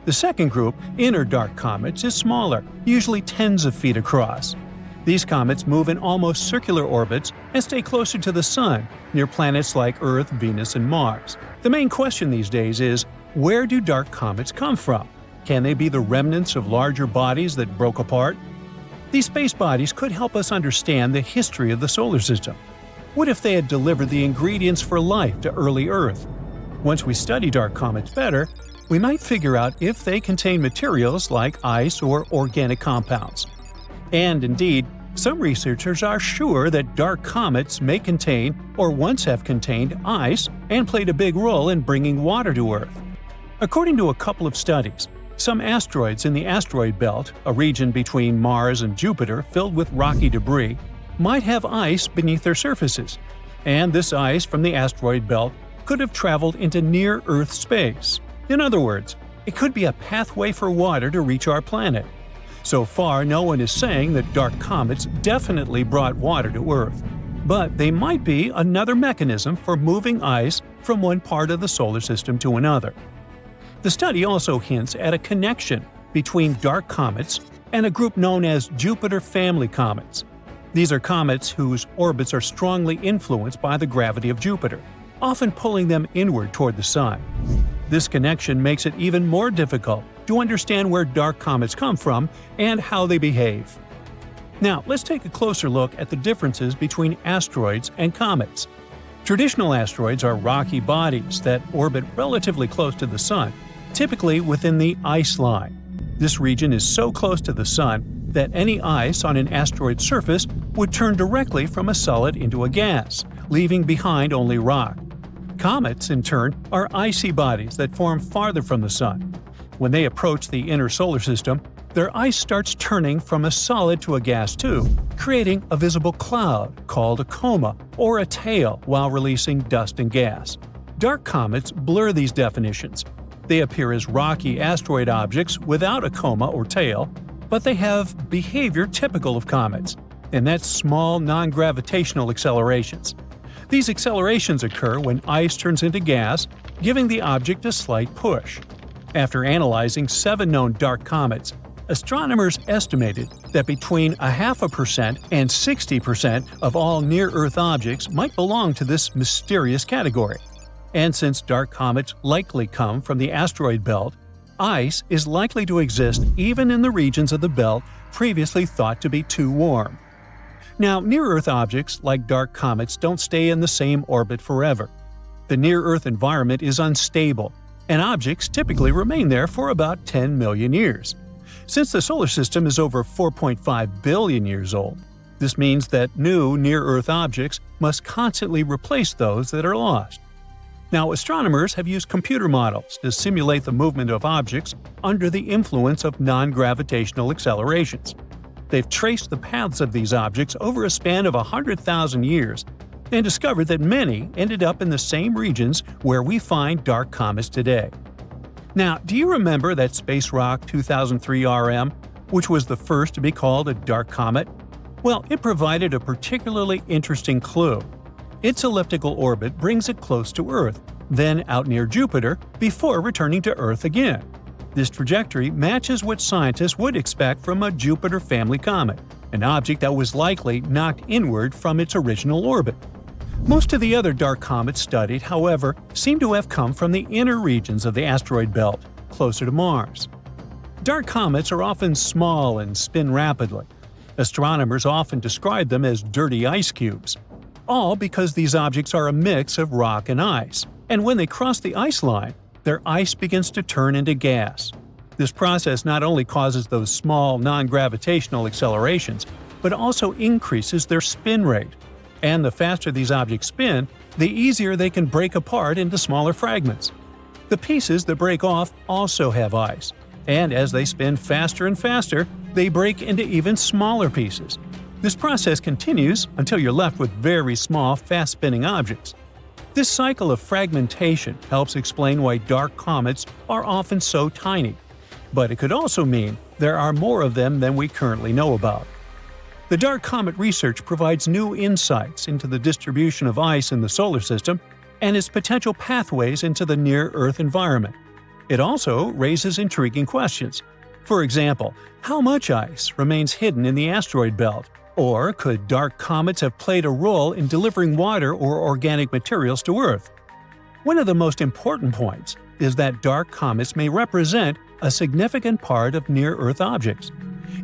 The second group, inner dark comets, is smaller, usually tens of feet across. These comets move in almost circular orbits and stay closer to the Sun, near planets like Earth, Venus, and Mars. The main question these days is, where do dark comets come from? Can they be the remnants of larger bodies that broke apart? These space bodies could help us understand the history of the solar system. What if they had delivered the ingredients for life to early Earth? Once we study dark comets better, we might figure out if they contain materials like ice or organic compounds. And indeed, some researchers are sure that dark comets may contain or once have contained ice and played a big role in bringing water to Earth. According to a couple of studies, some asteroids in the asteroid belt, a region between Mars and Jupiter filled with rocky debris, might have ice beneath their surfaces, and this ice from the asteroid belt could have traveled into near-Earth space. In other words, it could be a pathway for water to reach our planet. So far, no one is saying that dark comets definitely brought water to Earth, but they might be another mechanism for moving ice from one part of the solar system to another. The study also hints at a connection between dark comets and a group known as Jupiter family comets. These are comets whose orbits are strongly influenced by the gravity of Jupiter, often pulling them inward toward the Sun. This connection makes it even more difficult to understand where dark comets come from and how they behave. Now, let's take a closer look at the differences between asteroids and comets. Traditional asteroids are rocky bodies that orbit relatively close to the Sun, typically within the ice line. This region is so close to the Sun that any ice on an asteroid surface would turn directly from a solid into a gas, leaving behind only rock. Comets, in turn, are icy bodies that form farther from the Sun. When they approach the inner solar system, their ice starts turning from a solid to a gas tube, creating a visible cloud called a coma or a tail while releasing dust and gas. Dark comets blur these definitions. They appear as rocky asteroid objects without a coma or tail, but they have behavior typical of comets, and that's small non-gravitational accelerations. These accelerations occur when ice turns into gas, giving the object a slight push. After analyzing 7 known dark comets, astronomers estimated that between 0.5% and 60% of all near-Earth objects might belong to this mysterious category. And since dark comets likely come from the asteroid belt, ice is likely to exist even in the regions of the belt previously thought to be too warm. Now, near-Earth objects like dark comets don't stay in the same orbit forever. The near-Earth environment is unstable, and objects typically remain there for about 10 million years. Since the solar system is over 4.5 billion years old, this means that new near-Earth objects must constantly replace those that are lost. Now, astronomers have used computer models to simulate the movement of objects under the influence of non-gravitational accelerations. They've traced the paths of these objects over a span of 100,000 years and discovered that many ended up in the same regions where we find dark comets today. Now, do you remember that space rock 2003 RM, which was the first to be called a dark comet? Well, it provided a particularly interesting clue. Its elliptical orbit brings it close to Earth, then out near Jupiter, before returning to Earth again. This trajectory matches what scientists would expect from a Jupiter family comet, an object that was likely knocked inward from its original orbit. Most of the other dark comets studied, however, seem to have come from the inner regions of the asteroid belt, closer to Mars. Dark comets are often small and spin rapidly. Astronomers often describe them as dirty ice cubes, all because these objects are a mix of rock and ice, and when they cross the ice line, their ice begins to turn into gas. This process not only causes those small non-gravitational accelerations, but also increases their spin rate. And the faster these objects spin, the easier they can break apart into smaller fragments. The pieces that break off also have ice, and as they spin faster and faster, they break into even smaller pieces. This process continues until you're left with very small, fast-spinning objects. This cycle of fragmentation helps explain why dark comets are often so tiny. But it could also mean there are more of them than we currently know about. The dark comet research provides new insights into the distribution of ice in the solar system and its potential pathways into the near-Earth environment. It also raises intriguing questions. For example, how much ice remains hidden in the asteroid belt? Or could dark comets have played a role in delivering water or organic materials to Earth? One of the most important points is that dark comets may represent a significant part of near-Earth objects.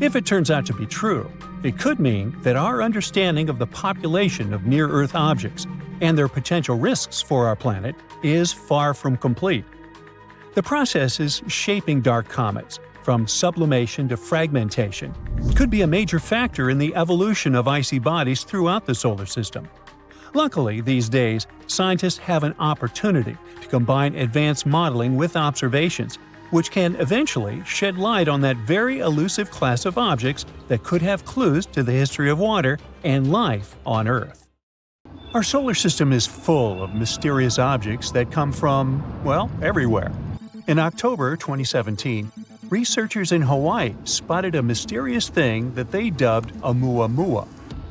If it turns out to be true, it could mean that our understanding of the population of near-Earth objects and their potential risks for our planet is far from complete. The process is shaping dark comets, from sublimation to fragmentation, could be a major factor in the evolution of icy bodies throughout the solar system. Luckily, these days, scientists have an opportunity to combine advanced modeling with observations, which can eventually shed light on that very elusive class of objects that could have clues to the history of water and life on Earth. Our solar system is full of mysterious objects that come from, well, everywhere. In October 2017, researchers in Hawaii spotted a mysterious thing that they dubbed a muamua.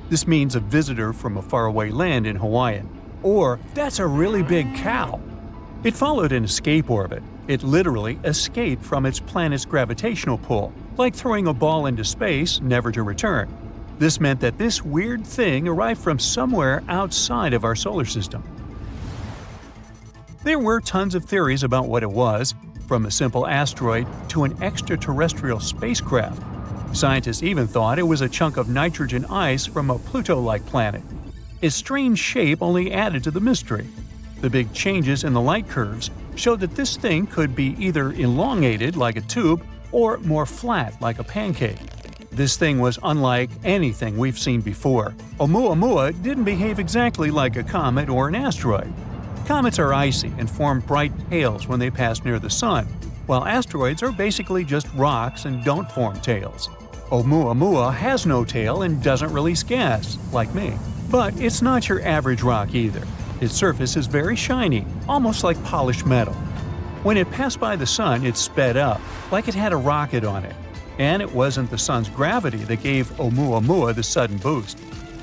This means a visitor from a faraway land in Hawaiian, or "that's a really big cow." It followed an escape orbit. It literally escaped from its planet's gravitational pull, like throwing a ball into space, never to return. This meant that this weird thing arrived from somewhere outside of our solar system. There were tons of theories about what it was, from a simple asteroid to an extraterrestrial spacecraft. Scientists even thought it was a chunk of nitrogen ice from a Pluto-like planet. Its strange shape only added to the mystery. The big changes in the light curves showed that this thing could be either elongated like a tube or more flat like a pancake. This thing was unlike anything we've seen before. Oumuamua didn't behave exactly like a comet or an asteroid. Comets are icy and form bright tails when they pass near the sun, while asteroids are basically just rocks and don't form tails. Oumuamua has no tail and doesn't release gas, like me. But it's not your average rock either. Its surface is very shiny, almost like polished metal. When it passed by the sun, it sped up, like it had a rocket on it. And it wasn't the sun's gravity that gave Oumuamua the sudden boost.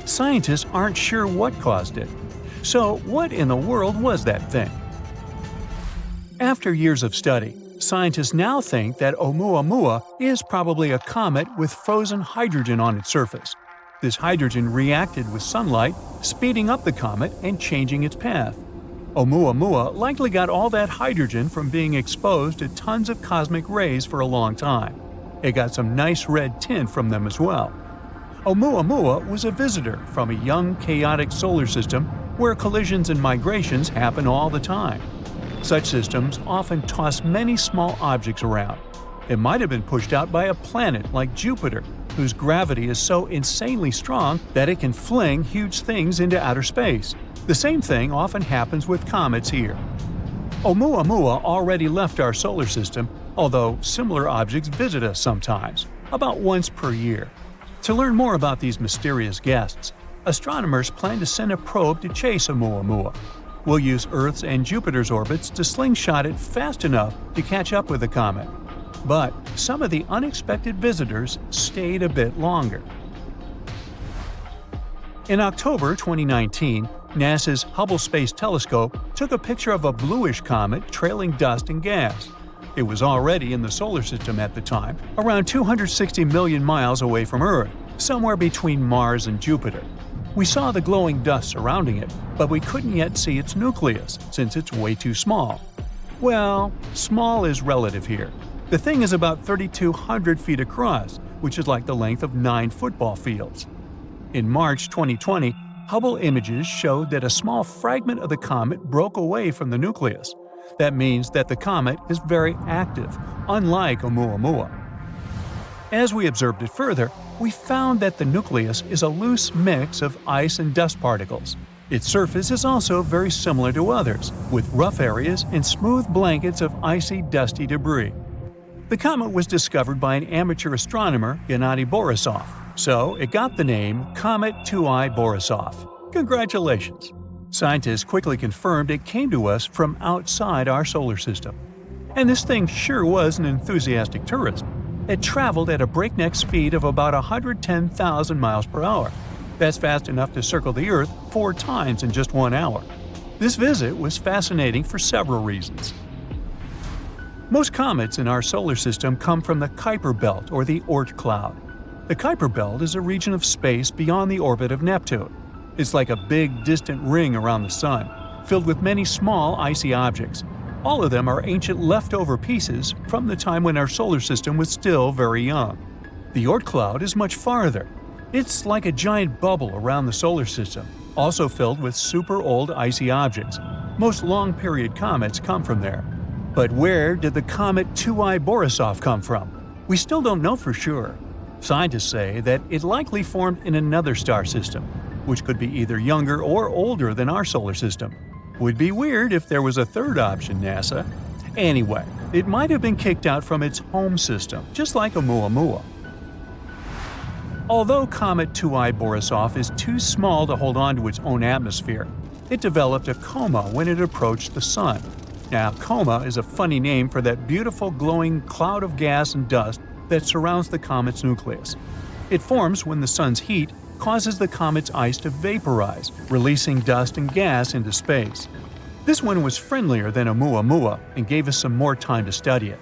Scientists aren't sure what caused it. So, what in the world was that thing? After years of study, scientists now think that Oumuamua is probably a comet with frozen hydrogen on its surface. This hydrogen reacted with sunlight, speeding up the comet and changing its path. Oumuamua likely got all that hydrogen from being exposed to tons of cosmic rays for a long time. It got some nice red tint from them as well. Oumuamua was a visitor from a young, chaotic solar system where collisions and migrations happen all the time. Such systems often toss many small objects around. It might have been pushed out by a planet like Jupiter, whose gravity is so insanely strong that it can fling huge things into outer space. The same thing often happens with comets here. Oumuamua already left our solar system, although similar objects visit us sometimes, about once per year. To learn more about these mysterious guests, astronomers plan to send a probe to chase Oumuamua. We'll use Earth's and Jupiter's orbits to slingshot it fast enough to catch up with the comet. But some of the unexpected visitors stayed a bit longer. In October 2019, NASA's Hubble Space Telescope took a picture of a bluish comet trailing dust and gas. It was already in the solar system at the time, around 260 million miles away from Earth, somewhere between Mars and Jupiter. We saw the glowing dust surrounding it, but we couldn't yet see its nucleus, since it's way too small. Well, small is relative here. The thing is about 3,200 feet across, which is like the length of 9 football fields. In March 2020, Hubble images showed that a small fragment of the comet broke away from the nucleus. That means that the comet is very active, unlike Oumuamua. As we observed it further, we found that the nucleus is a loose mix of ice and dust particles. Its surface is also very similar to others, with rough areas and smooth blankets of icy, dusty debris. The comet was discovered by an amateur astronomer, Gennady Borisov, so it got the name Comet 2I Borisov. Congratulations! Scientists quickly confirmed it came to us from outside our solar system. And this thing sure was an enthusiastic tourist. It traveled at a breakneck speed of about 110,000 miles per hour. That's fast enough to circle the Earth 4 times in just 1 hour. This visit was fascinating for several reasons. Most comets in our solar system come from the Kuiper Belt or the Oort cloud. The Kuiper Belt is a region of space beyond the orbit of Neptune. It's like a big, distant ring around the Sun, filled with many small, icy objects. All of them are ancient leftover pieces from the time when our solar system was still very young. The Oort cloud is much farther. It's like a giant bubble around the solar system, also filled with super old icy objects. Most long-period comets come from there. But where did the comet 2I Borisov come from? We still don't know for sure. Scientists say that it likely formed in another star system, which could be either younger or older than our solar system. Would be weird if there was a third option, NASA. Anyway, it might have been kicked out from its home system, just like Oumuamua. Although Comet 2I Borisov is too small to hold on to its own atmosphere, it developed a coma when it approached the Sun. Now, coma is a funny name for that beautiful glowing cloud of gas and dust that surrounds the comet's nucleus. It forms when the Sun's heat causes the comet's ice to vaporize, releasing dust and gas into space. This one was friendlier than Oumuamua and gave us some more time to study it.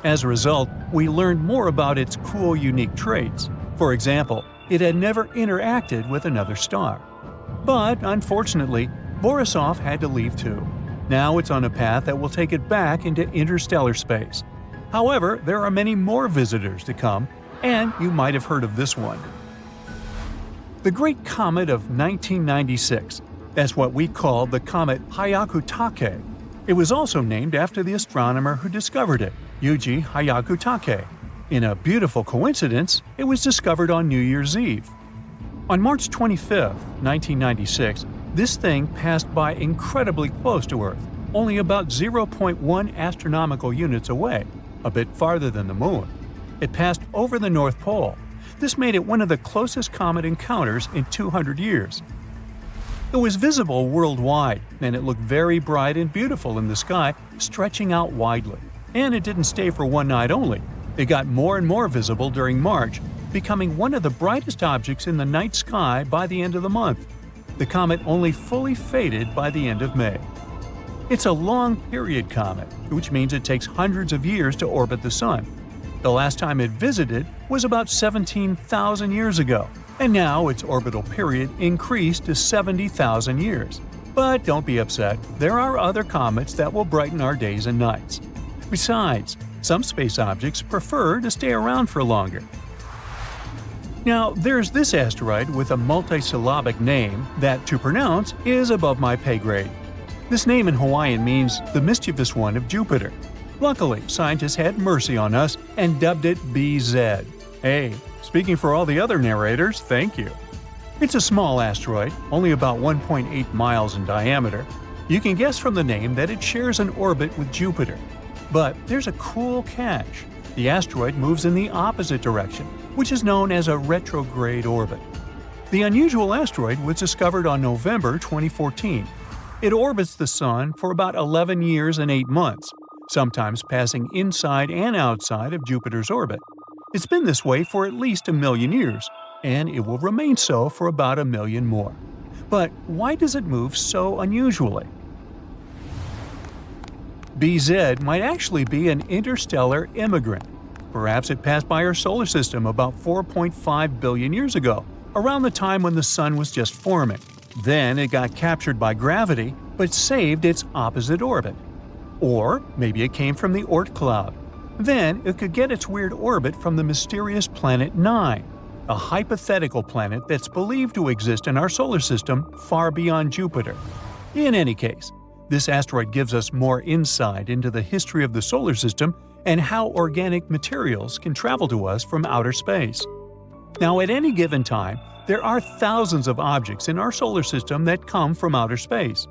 As a result, we learned more about its cool, unique traits. For example, it had never interacted with another star. But, unfortunately, Borisov had to leave too. Now it's on a path that will take it back into interstellar space. However, there are many more visitors to come, and you might have heard of this one. The Great Comet of 1996. That's what we call the comet Hyakutake. It was also named after the astronomer who discovered it, Yuji Hyakutake. In a beautiful coincidence, it was discovered on New Year's Eve. On March 25, 1996, this thing passed by incredibly close to Earth, only about 0.1 astronomical units away, a bit farther than the Moon. It passed over the North Pole. This made it one of the closest comet encounters in 200 years. It was visible worldwide, and it looked very bright and beautiful in the sky, stretching out widely. And it didn't stay for one night only. It got more and more visible during March, becoming one of the brightest objects in the night sky by the end of the month. The comet only fully faded by the end of May. It's a long-period comet, which means it takes hundreds of years to orbit the Sun. The last time it visited was about 17,000 years ago, and now its orbital period increased to 70,000 years. But don't be upset, there are other comets that will brighten our days and nights. Besides, some space objects prefer to stay around for longer. Now, there's this asteroid with a multisyllabic name that, to pronounce, is above my pay grade. This name in Hawaiian means the mischievous one of Jupiter. Luckily, scientists had mercy on us and dubbed it BZ. Hey, speaking for all the other narrators, thank you. It's a small asteroid, only about 1.8 miles in diameter. You can guess from the name that it shares an orbit with Jupiter. But there's a cool catch. The asteroid moves in the opposite direction, which is known as a retrograde orbit. The unusual asteroid was discovered on November 2014. It orbits the Sun for about 11 years and 8 months, sometimes passing inside and outside of Jupiter's orbit. It's been this way for at least 1 million years, and it will remain so for about 1 million more. But why does it move so unusually? BZ might actually be an interstellar immigrant. Perhaps it passed by our solar system about 4.5 billion years ago, around the time when the Sun was just forming. Then it got captured by gravity, but saved its opposite orbit. Or maybe it came from the Oort cloud. Then it could get its weird orbit from the mysterious planet 9, a hypothetical planet that's believed to exist in our solar system far beyond Jupiter. In any case, this asteroid gives us more insight into the history of the solar system and how organic materials can travel to us from outer space. Now, at any given time, there are thousands of objects in our solar system that come from outer space.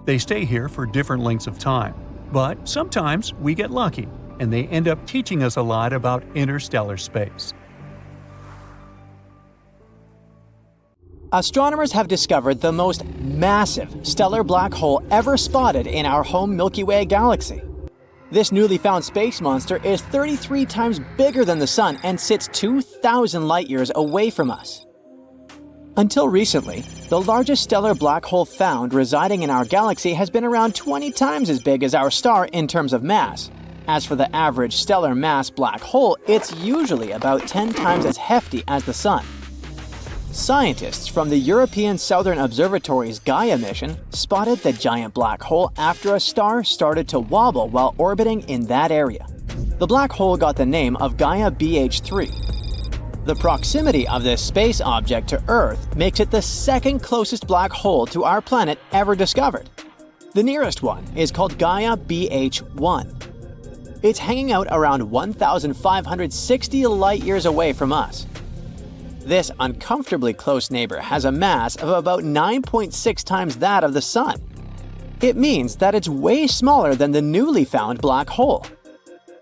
They stay here for different lengths of time, but sometimes we get lucky, and they end up teaching us a lot about interstellar space. Astronomers have discovered the most massive stellar black hole ever spotted in our home Milky Way galaxy. This newly found space monster is 33 times bigger than the Sun and sits 2,000 light-years away from us. Until recently, the largest stellar black hole found residing in our galaxy has been around 20 times as big as our star in terms of mass. As for the average stellar mass black hole, it's usually about 10 times as hefty as the Sun. Scientists from the European Southern Observatory's Gaia mission spotted the giant black hole after a star started to wobble while orbiting in that area. The black hole got the name of Gaia BH3. The proximity of this space object to Earth makes it the second closest black hole to our planet ever discovered. The nearest one is called Gaia BH1. It's hanging out around 1,560 light-years away from us. This uncomfortably close neighbor has a mass of about 9.6 times that of the Sun. It means that it's way smaller than the newly found black hole.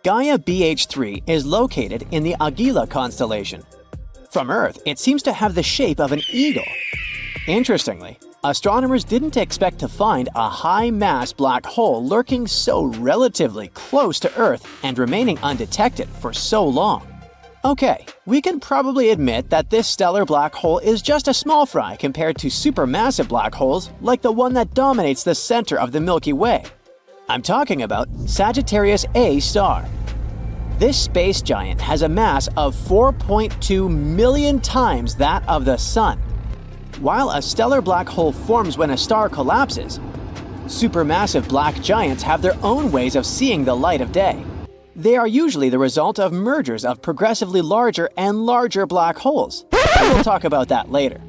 Gaia BH3 is located in the Agila constellation. From Earth, it seems to have the shape of an eagle. Interestingly, astronomers didn't expect to find a high-mass black hole lurking so relatively close to Earth and remaining undetected for so long. Okay, we can probably admit that this stellar black hole is just a small fry compared to supermassive black holes like the one that dominates the center of the Milky Way. I'm talking about Sagittarius A star. This space giant has a mass of 4.2 million times that of the Sun. While a stellar black hole forms when a star collapses, supermassive black giants have their own ways of seeing the light of day. They are usually the result of mergers of progressively larger and larger black holes. We'll talk about that later.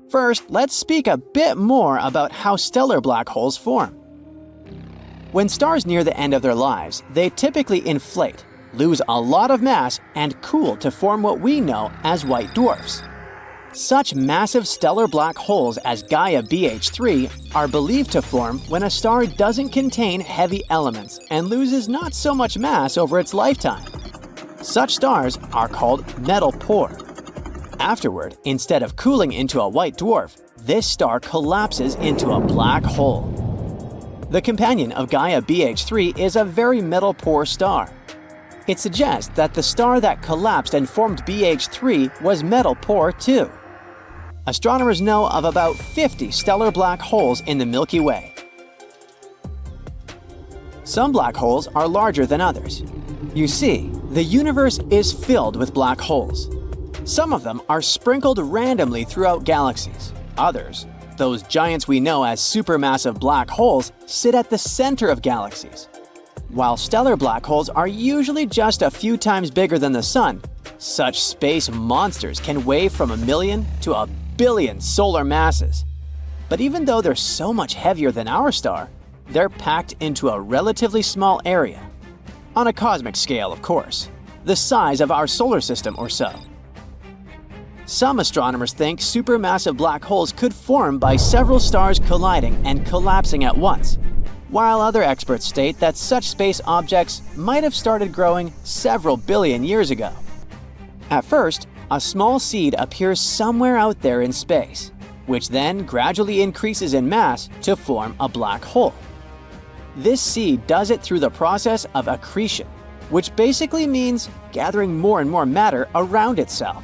First, let's speak a bit more about how stellar black holes form. When stars near the end of their lives, they typically inflate, lose a lot of mass, and cool to form what we know as white dwarfs. Such massive stellar black holes as Gaia BH3 are believed to form when a star doesn't contain heavy elements and loses not so much mass over its lifetime. Such stars are called metal poor. Afterward, instead of cooling into a white dwarf, this star collapses into a black hole. The companion of Gaia BH3 is a very metal poor star. It suggests that the star that collapsed and formed BH3 was metal poor too. Astronomers know of about 50 stellar black holes in the Milky Way. Some black holes are larger than others. You see, the universe is filled with black holes. Some of them are sprinkled randomly throughout galaxies. Others, those giants we know as supermassive black holes, sit at the center of galaxies. While stellar black holes are usually just a few times bigger than the Sun, such space monsters can weigh from 1 million to 1 billion solar masses. But even though they're so much heavier than our star, they're packed into a relatively small area. On a cosmic scale, of course, the size of our solar system or so. Some astronomers think supermassive black holes could form by several stars colliding and collapsing at once, while other experts state that such space objects might have started growing several billion years ago. At first, a small seed appears somewhere out there in space, which then gradually increases in mass to form a black hole. This seed does it through the process of accretion, which basically means gathering more and more matter around itself.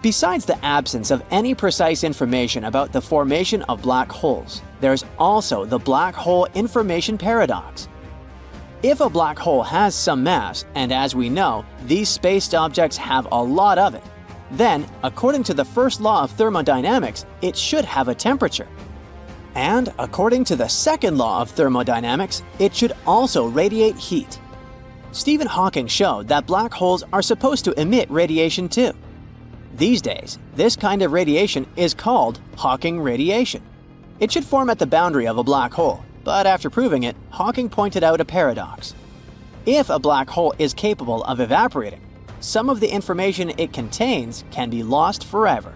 Besides the absence of any precise information about the formation of black holes, there's also the black hole information paradox. If a black hole has some mass, and as we know, these spaced objects have a lot of it, then, according to the first law of thermodynamics, it should have a temperature. And according to the second law of thermodynamics, it should also radiate heat. Stephen Hawking showed that black holes are supposed to emit radiation too. These days, this kind of radiation is called Hawking radiation. It should form at the boundary of a black hole, but after proving it, Hawking pointed out a paradox. If a black hole is capable of evaporating, some of the information it contains can be lost forever.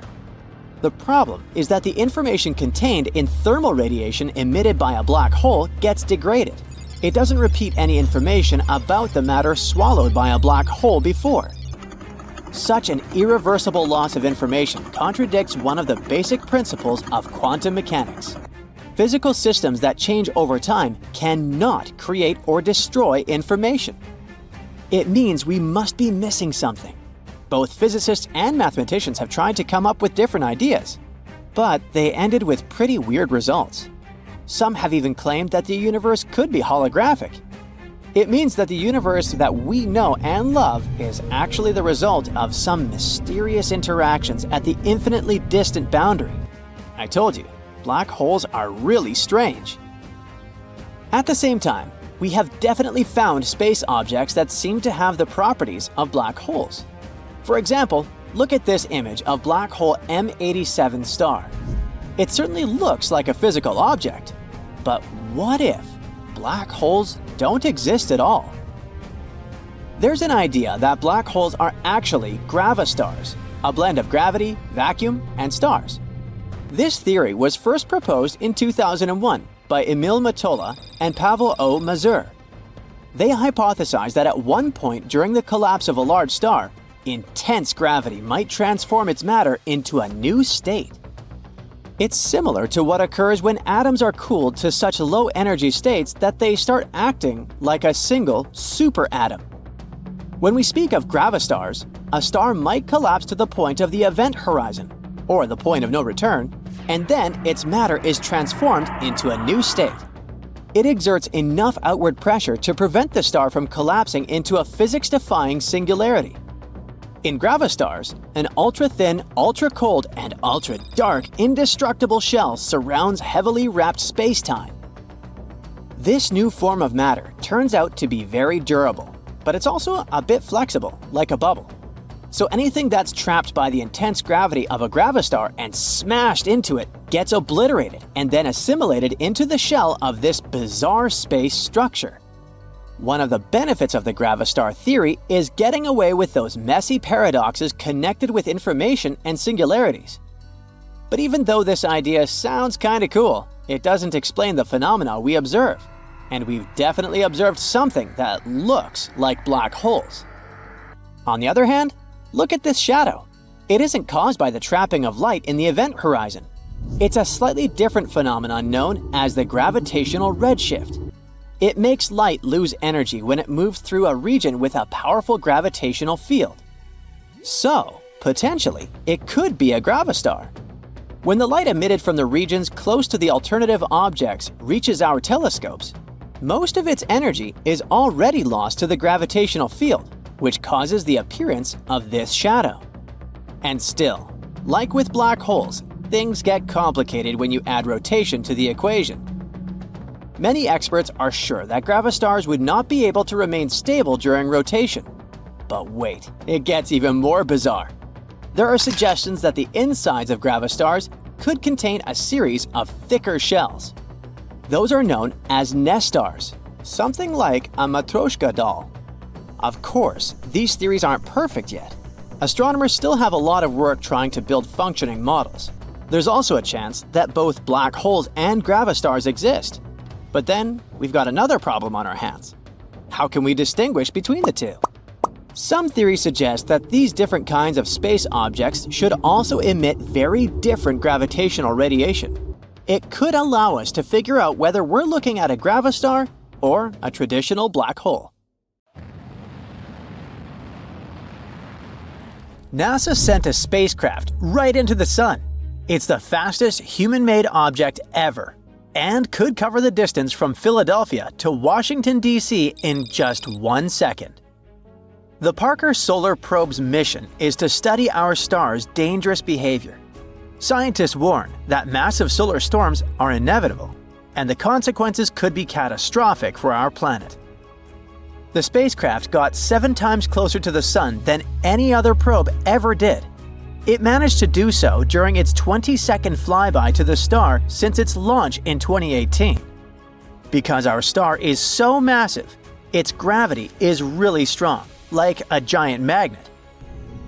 The problem is that the information contained in thermal radiation emitted by a black hole gets degraded. It doesn't repeat any information about the matter swallowed by a black hole before. Such an irreversible loss of information contradicts one of the basic principles of quantum mechanics. Physical systems that change over time cannot create or destroy information. It means we must be missing something. Both physicists and mathematicians have tried to come up with different ideas, but they ended with pretty weird results. Some have even claimed that the universe could be holographic. It means that the universe that we know and love is actually the result of some mysterious interactions at the infinitely distant boundary. I told you, black holes are really strange. At the same time, we have definitely found space objects that seem to have the properties of black holes. For example, look at this image of black hole M87 star. It certainly looks like a physical object, but what if black holes don't exist at all? There's an idea that black holes are actually gravastars, a blend of gravity, vacuum, and stars. This theory was first proposed in 2001 by Emil Matola and Pavel O. Mazur. They hypothesized that at one point during the collapse of a large star, intense gravity might transform its matter into a new state. It's similar to what occurs when atoms are cooled to such low energy states that they start acting like a single superatom. When we speak of gravastars, a star might collapse to the point of the event horizon, or the point of no return, and then its matter is transformed into a new state. It exerts enough outward pressure to prevent the star from collapsing into a physics-defying singularity. In gravastars, an ultra-thin, ultra-cold, and ultra-dark indestructible shell surrounds heavily wrapped space-time. This new form of matter turns out to be very durable, but it's also a bit flexible, like a bubble. So anything that's trapped by the intense gravity of a gravastar and smashed into it gets obliterated and then assimilated into the shell of this bizarre space structure. One of the benefits of the gravastar theory is getting away with those messy paradoxes connected with information and singularities. But even though this idea sounds kinda cool, it doesn't explain the phenomena we observe. And we've definitely observed something that looks like black holes. On the other hand, look at this shadow. It isn't caused by the trapping of light in the event horizon. It's a slightly different phenomenon known as the gravitational redshift. It makes light lose energy when it moves through a region with a powerful gravitational field. So, potentially, it could be a gravastar. When the light emitted from the regions close to the alternative objects reaches our telescopes, most of its energy is already lost to the gravitational field, which causes the appearance of this shadow. And still, like with black holes, things get complicated when you add rotation to the equation. Many experts are sure that gravastars would not be able to remain stable during rotation. But wait, it gets even more bizarre. There are suggestions that the insides of gravastars could contain a series of thicker shells. Those are known as nestars, something like a matryoshka doll. Of course, these theories aren't perfect yet. Astronomers still have a lot of work trying to build functioning models. There's also a chance that both black holes and gravastars exist. But then, we've got another problem on our hands. How can we distinguish between the two? Some theories suggest that these different kinds of space objects should also emit very different gravitational radiation. It could allow us to figure out whether we're looking at a gravastar or a traditional black hole. NASA sent a spacecraft right into the sun. It's the fastest human-made object ever, and could cover the distance from Philadelphia to Washington, D.C. in just 1 second. The Parker Solar Probe's mission is to study our star's dangerous behavior. Scientists warn that massive solar storms are inevitable, and the consequences could be catastrophic for our planet. The spacecraft got 7 times closer to the sun than any other probe ever did. It managed to do so during its 20-second flyby to the star since its launch in 2018. Because our star is so massive, its gravity is really strong, like a giant magnet.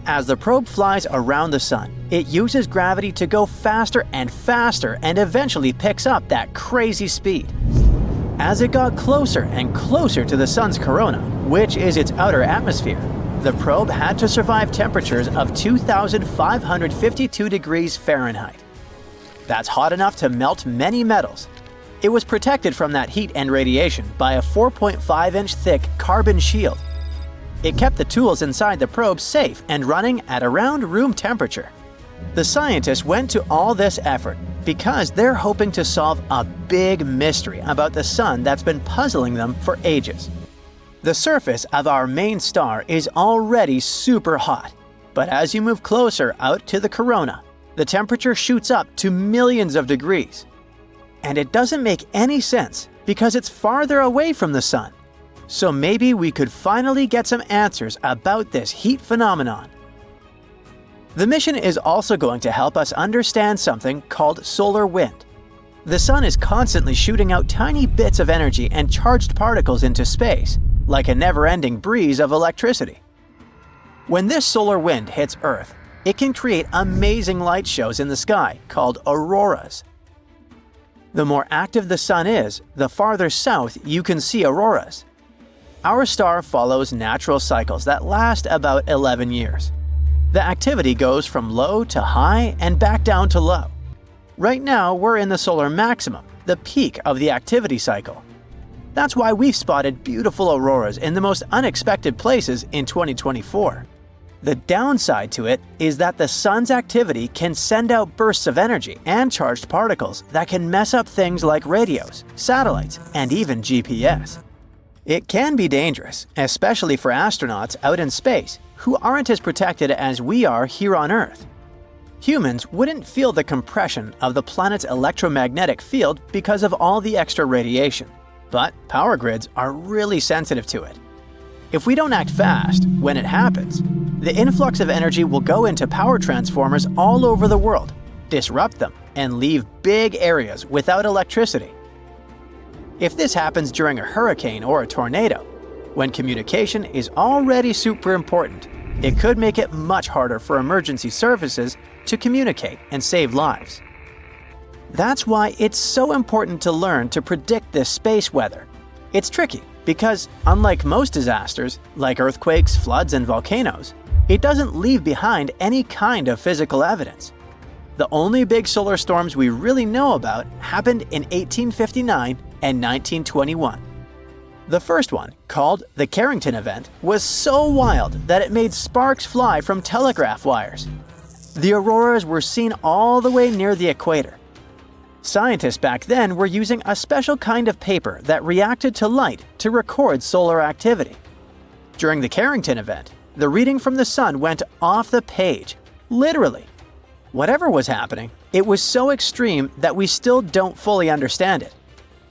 As the probe flies around the sun, it uses gravity to go faster and faster and eventually picks up that crazy speed. As it got closer and closer to the sun's corona, which is its outer atmosphere, the probe had to survive temperatures of 2,552 degrees Fahrenheit. That's hot enough to melt many metals. It was protected from that heat and radiation by a 4.5-inch thick carbon shield. It kept the tools inside the probe safe and running at around room temperature. The scientists went to all this effort because they're hoping to solve a big mystery about the sun that's been puzzling them for ages. The surface of our main star is already super hot, but as you move closer out to the corona, the temperature shoots up to millions of degrees. And it doesn't make any sense because it's farther away from the sun. So maybe we could finally get some answers about this heat phenomenon. The mission is also going to help us understand something called solar wind. The sun is constantly shooting out tiny bits of energy and charged particles into space, like a never-ending breeze of electricity. When this solar wind hits Earth, it can create amazing light shows in the sky called auroras. The more active the sun is, the farther south you can see auroras. Our star follows natural cycles that last about 11 years. The activity goes from low to high and back down to low. Right now, we're in the solar maximum, the peak of the activity cycle. That's why we've spotted beautiful auroras in the most unexpected places in 2024. The downside to it is that the sun's activity can send out bursts of energy and charged particles that can mess up things like radios, satellites, and even GPS. It can be dangerous, especially for astronauts out in space who aren't as protected as we are here on Earth. Humans wouldn't feel the compression of the planet's electromagnetic field because of all the extra radiation, but power grids are really sensitive to it. If we don't act fast, when it happens, the influx of energy will go into power transformers all over the world, disrupt them, and leave big areas without electricity. If this happens during a hurricane or a tornado, when communication is already super important, it could make it much harder for emergency services to communicate and save lives. That's why it's so important to learn to predict this space weather. It's tricky because, unlike most disasters, like earthquakes, floods, and volcanoes, it doesn't leave behind any kind of physical evidence. The only big solar storms we really know about happened in 1859 and 1921. The first one, called the Carrington event, was so wild that it made sparks fly from telegraph wires. The auroras were seen all the way near the equator. Scientists back then were using a special kind of paper that reacted to light to record solar activity. During the Carrington event, the reading from the sun went off the page, literally. Whatever was happening, it was so extreme that we still don't fully understand it.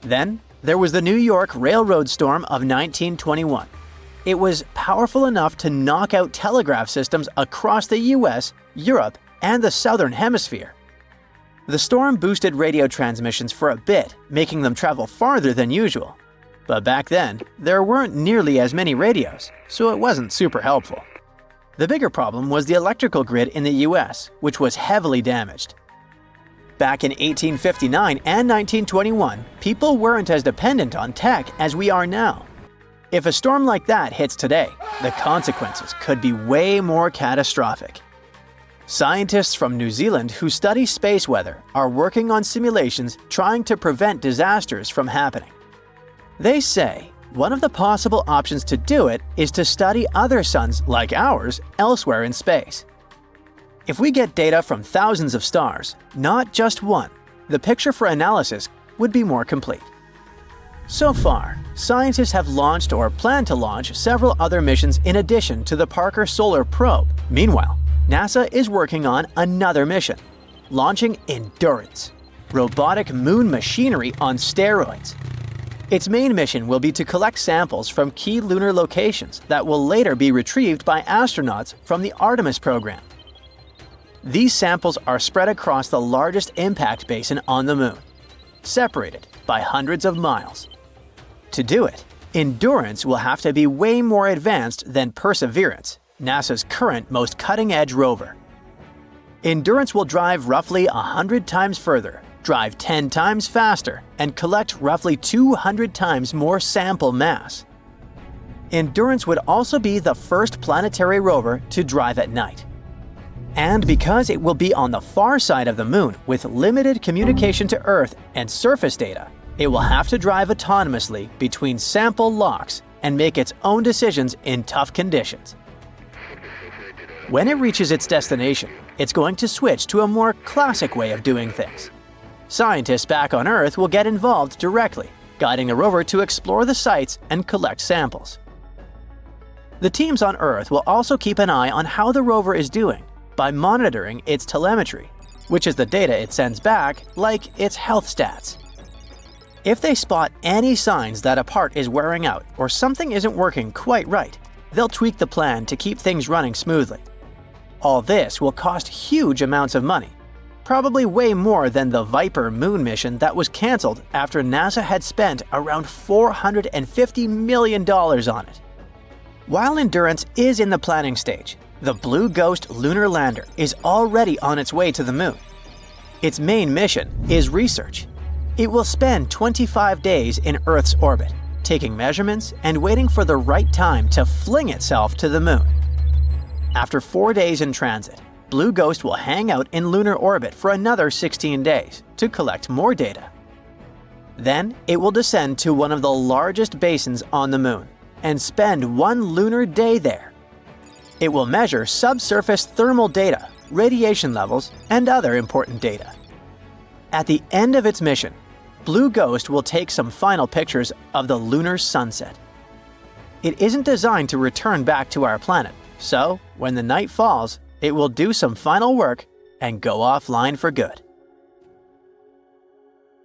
Then, there was the New York Railroad Storm of 1921. It was powerful enough to knock out telegraph systems across the US, Europe, and the Southern Hemisphere. The storm boosted radio transmissions for a bit, making them travel farther than usual. But back then, there weren't nearly as many radios, so it wasn't super helpful. The bigger problem was the electrical grid in the US, which was heavily damaged. Back in 1859 and 1921, people weren't as dependent on tech as we are now. If a storm like that hits today, the consequences could be way more catastrophic. Scientists from New Zealand who study space weather are working on simulations trying to prevent disasters from happening. They say one of the possible options to do it is to study other suns like ours elsewhere in space. If we get data from thousands of stars, not just one, the picture for analysis would be more complete. So far, scientists have launched or plan to launch several other missions in addition to the Parker Solar Probe. Meanwhile, NASA is working on another mission, launching Endurance, robotic moon machinery on steroids. Its main mission will be to collect samples from key lunar locations that will later be retrieved by astronauts from the Artemis program. These samples are spread across the largest impact basin on the moon, separated by hundreds of miles. To do it, Endurance will have to be way more advanced than Perseverance, NASA's current most cutting-edge rover. Endurance will drive roughly 100 times further, drive 10 times faster, and collect roughly 200 times more sample mass. Endurance would also be the first planetary rover to drive at night. And because it will be on the far side of the moon with limited communication to Earth and surface data, it will have to drive autonomously between sample locks and make its own decisions in tough conditions. When it reaches its destination, it's going to switch to a more classic way of doing things. Scientists back on Earth will get involved directly, guiding the rover to explore the sites and collect samples. The teams on Earth will also keep an eye on how the rover is doing by monitoring its telemetry, which is the data it sends back, like its health stats. If they spot any signs that a part is wearing out or something isn't working quite right, they'll tweak the plan to keep things running smoothly. All this will cost huge amounts of money. probably way more than the Viper moon mission that was cancelled after NASA had spent around $450 million on it. While Endurance is in the planning stage, the Blue Ghost lunar lander is already on its way to the moon. Its main mission is research. It will spend 25 days in Earth's orbit, taking measurements and waiting for the right time to fling itself to the moon. After 4 days in transit, Blue Ghost will hang out in lunar orbit for another 16 days to collect more data. Then it will descend to one of the largest basins on the moon and spend 1 lunar day there. It will measure subsurface thermal data, radiation levels, and other important data. At the end of its mission, Blue Ghost will take some final pictures of the lunar sunset. It isn't designed to return back to our planet, so when the night falls, it will do some final work and go offline for good.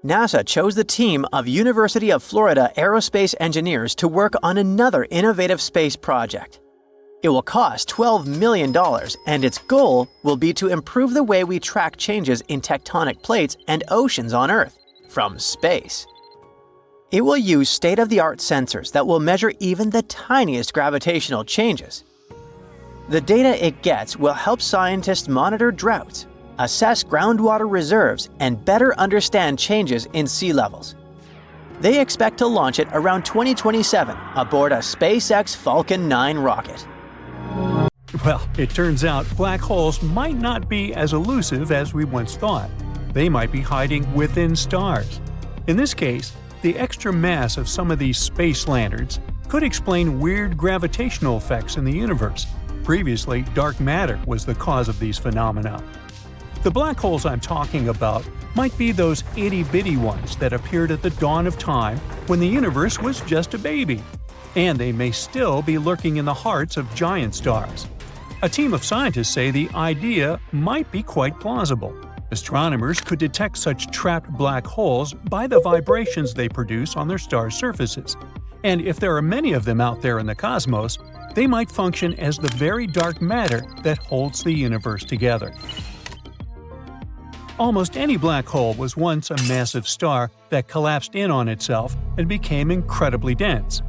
NASA chose the team of University of Florida aerospace engineers to work on another innovative space project. It will cost $12 million, and its goal will be to improve the way we track changes in tectonic plates and oceans on Earth from space. It will use state-of-the-art sensors that will measure even the tiniest gravitational changes. The data it gets will help scientists monitor droughts, assess groundwater reserves, and better understand changes in sea levels. They expect to launch it around 2027 aboard a SpaceX Falcon 9 rocket. Well, it turns out black holes might not be as elusive as we once thought. They might be hiding within stars. In this case, the extra mass of some of these space lanterns could explain weird gravitational effects in the universe. Previously, dark matter was the cause of these phenomena. The black holes I'm talking about might be those itty-bitty ones that appeared at the dawn of time when the universe was just a baby. And they may still be lurking in the hearts of giant stars. A team of scientists say the idea might be quite plausible. Astronomers could detect such trapped black holes by the vibrations they produce on their star surfaces. And if there are many of them out there in the cosmos, they might function as the very dark matter that holds the universe together. Almost any black hole was once a massive star that collapsed in on itself and became incredibly dense.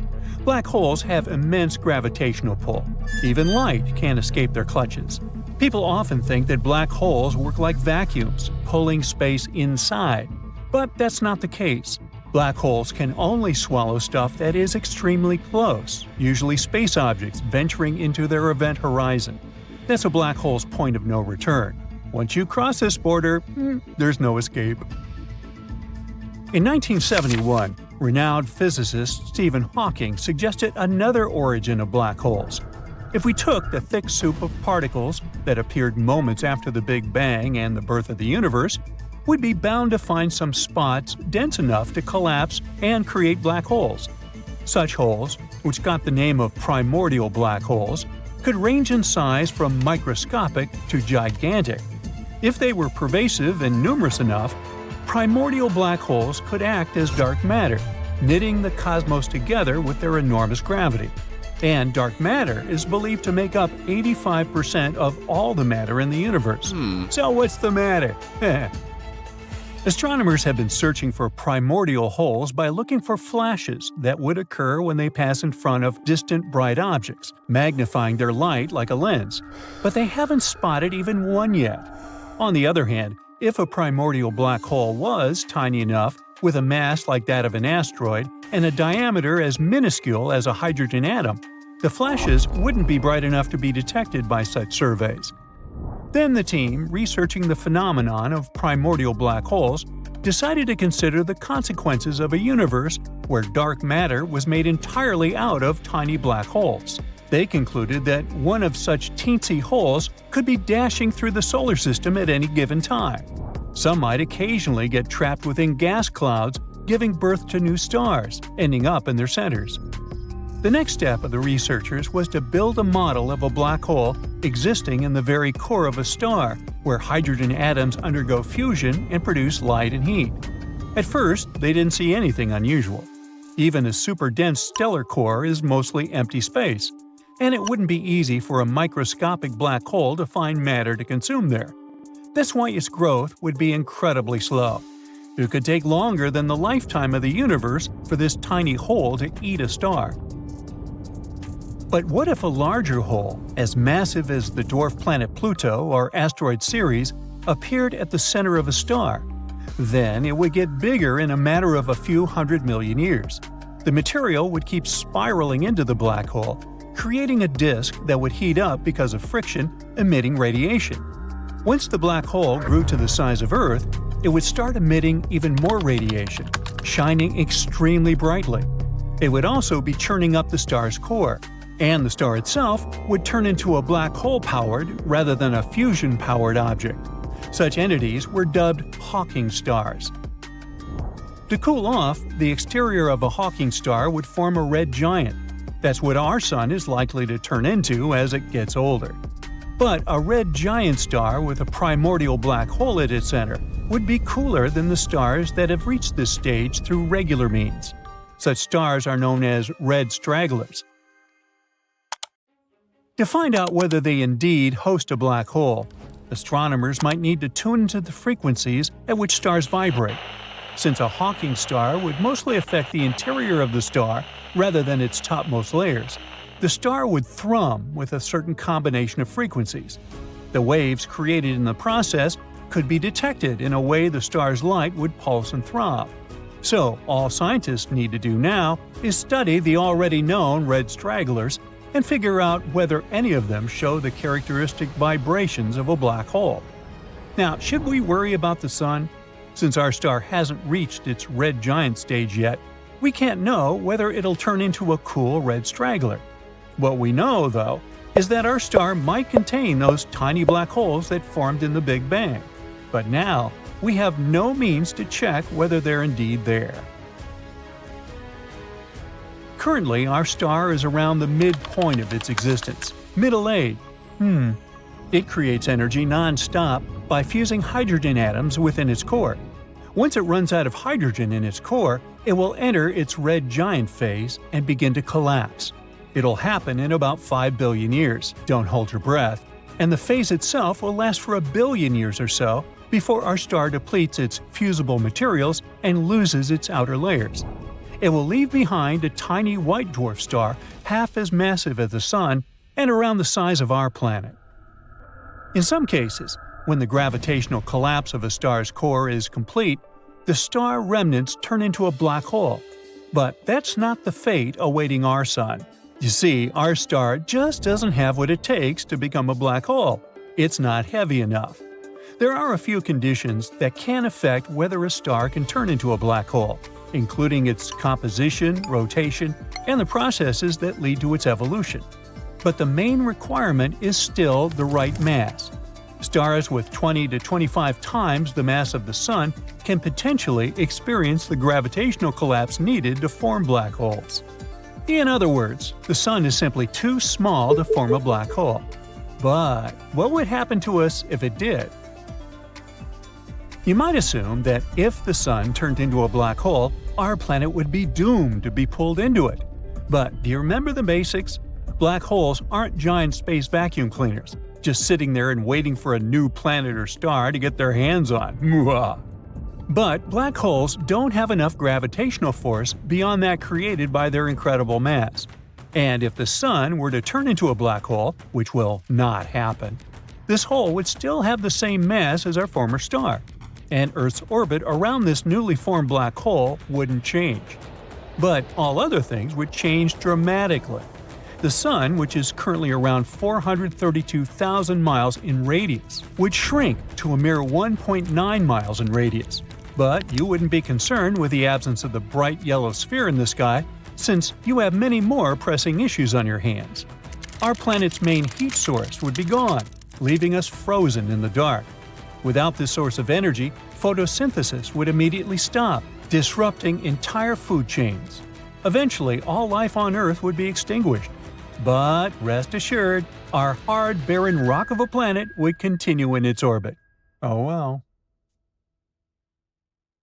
Black holes have immense gravitational pull. Even light can't escape their clutches. People often think that black holes work like vacuums, pulling space inside. But that's not the case. Black holes can only swallow stuff that is extremely close, usually space objects venturing into their event horizon. That's a black hole's point of no return. Once you cross this border, there's no escape. In 1971, renowned physicist Stephen Hawking suggested another origin of black holes. If we took the thick soup of particles that appeared moments after the Big Bang and the birth of the universe, we'd be bound to find some spots dense enough to collapse and create black holes. Such holes, which got the name of primordial black holes, could range in size from microscopic to gigantic. If they were pervasive and numerous enough, primordial black holes could act as dark matter, knitting the cosmos together with their enormous gravity. And dark matter is believed to make up 85% of all the matter in the universe. So what's the matter? Astronomers have been searching for primordial holes by looking for flashes that would occur when they pass in front of distant bright objects, magnifying their light like a lens. But they haven't spotted even one yet. On the other hand, if a primordial black hole was tiny enough, with a mass like that of an asteroid and a diameter as minuscule as a hydrogen atom, the flashes wouldn't be bright enough to be detected by such surveys. Then the team, researching the phenomenon of primordial black holes, decided to consider the consequences of a universe where dark matter was made entirely out of tiny black holes. They concluded that one of such teensy holes could be dashing through the solar system at any given time. Some might occasionally get trapped within gas clouds, giving birth to new stars, ending up in their centers. The next step of the researchers was to build a model of a black hole existing in the very core of a star, where hydrogen atoms undergo fusion and produce light and heat. At first, they didn't see anything unusual. Even a super-dense stellar core is mostly empty space, and it wouldn't be easy for a microscopic black hole to find matter to consume there. That's why its growth would be incredibly slow. It could take longer than the lifetime of the universe for this tiny hole to eat a star. But what if a larger hole, as massive as the dwarf planet Pluto or asteroid Ceres, appeared at the center of a star? Then it would get bigger in a matter of a few 100 million years. The material would keep spiraling into the black hole, creating a disk that would heat up because of friction, emitting radiation. Once the black hole grew to the size of Earth, it would start emitting even more radiation, shining extremely brightly. It would also be churning up the star's core, and the star itself would turn into a black hole-powered rather than a fusion-powered object. Such entities were dubbed Hawking stars. To cool off, the exterior of a Hawking star would form a red giant. That's what our Sun is likely to turn into as it gets older. But a red giant star with a primordial black hole at its center would be cooler than the stars that have reached this stage through regular means. Such stars are known as red stragglers. To find out whether they indeed host a black hole, astronomers might need to tune into the frequencies at which stars vibrate. Since a Hawking star would mostly affect the interior of the star rather than its topmost layers, the star would thrum with a certain combination of frequencies. The waves created in the process could be detected in a way the star's light would pulse and throb. So, all scientists need to do now is study the already known red stragglers and figure out whether any of them show the characteristic vibrations of a black hole. Now, should we worry about the Sun? Since our star hasn't reached its red giant stage yet, we can't know whether it'll turn into a cool red straggler. What we know, though, is that our star might contain those tiny black holes that formed in the Big Bang. But now, we have no means to check whether they're indeed there. Currently, our star is around the midpoint of its existence, middle-aged. It creates energy non-stop by fusing hydrogen atoms within its core. Once it runs out of hydrogen in its core, it will enter its red giant phase and begin to collapse. It'll happen in about 5 billion years, don't hold your breath, and the phase itself will last for 1 billion years or so before our star depletes its fusible materials and loses its outer layers. It will leave behind a tiny white dwarf star half as massive as the Sun and around the size of our planet. In some cases, when the gravitational collapse of a star's core is complete, the star remnants turn into a black hole. But that's not the fate awaiting our Sun. You see, our star just doesn't have what it takes to become a black hole. It's not heavy enough. There are a few conditions that can affect whether a star can turn into a black hole, including its composition, rotation, and the processes that lead to its evolution. But the main requirement is still the right mass. Stars with 20 to 25 times the mass of the Sun can potentially experience the gravitational collapse needed to form black holes. In other words, the Sun is simply too small to form a black hole. But what would happen to us if it did? You might assume that if the Sun turned into a black hole, our planet would be doomed to be pulled into it. But do you remember the basics? Black holes aren't giant space vacuum cleaners, just sitting there and waiting for a new planet or star to get their hands on. Mwah. But black holes don't have enough gravitational force beyond that created by their incredible mass. And if the Sun were to turn into a black hole, which will not happen, this hole would still have the same mass as our former star, and Earth's orbit around this newly formed black hole wouldn't change. But all other things would change dramatically. The Sun, which is currently around 432,000 miles in radius, would shrink to a mere 1.9 miles in radius. But you wouldn't be concerned with the absence of the bright yellow sphere in the sky, since you have many more pressing issues on your hands. Our planet's main heat source would be gone, leaving us frozen in the dark. Without this source of energy, photosynthesis would immediately stop, disrupting entire food chains. Eventually, all life on Earth would be extinguished. But rest assured, our hard, barren rock of a planet would continue in its orbit. Oh well.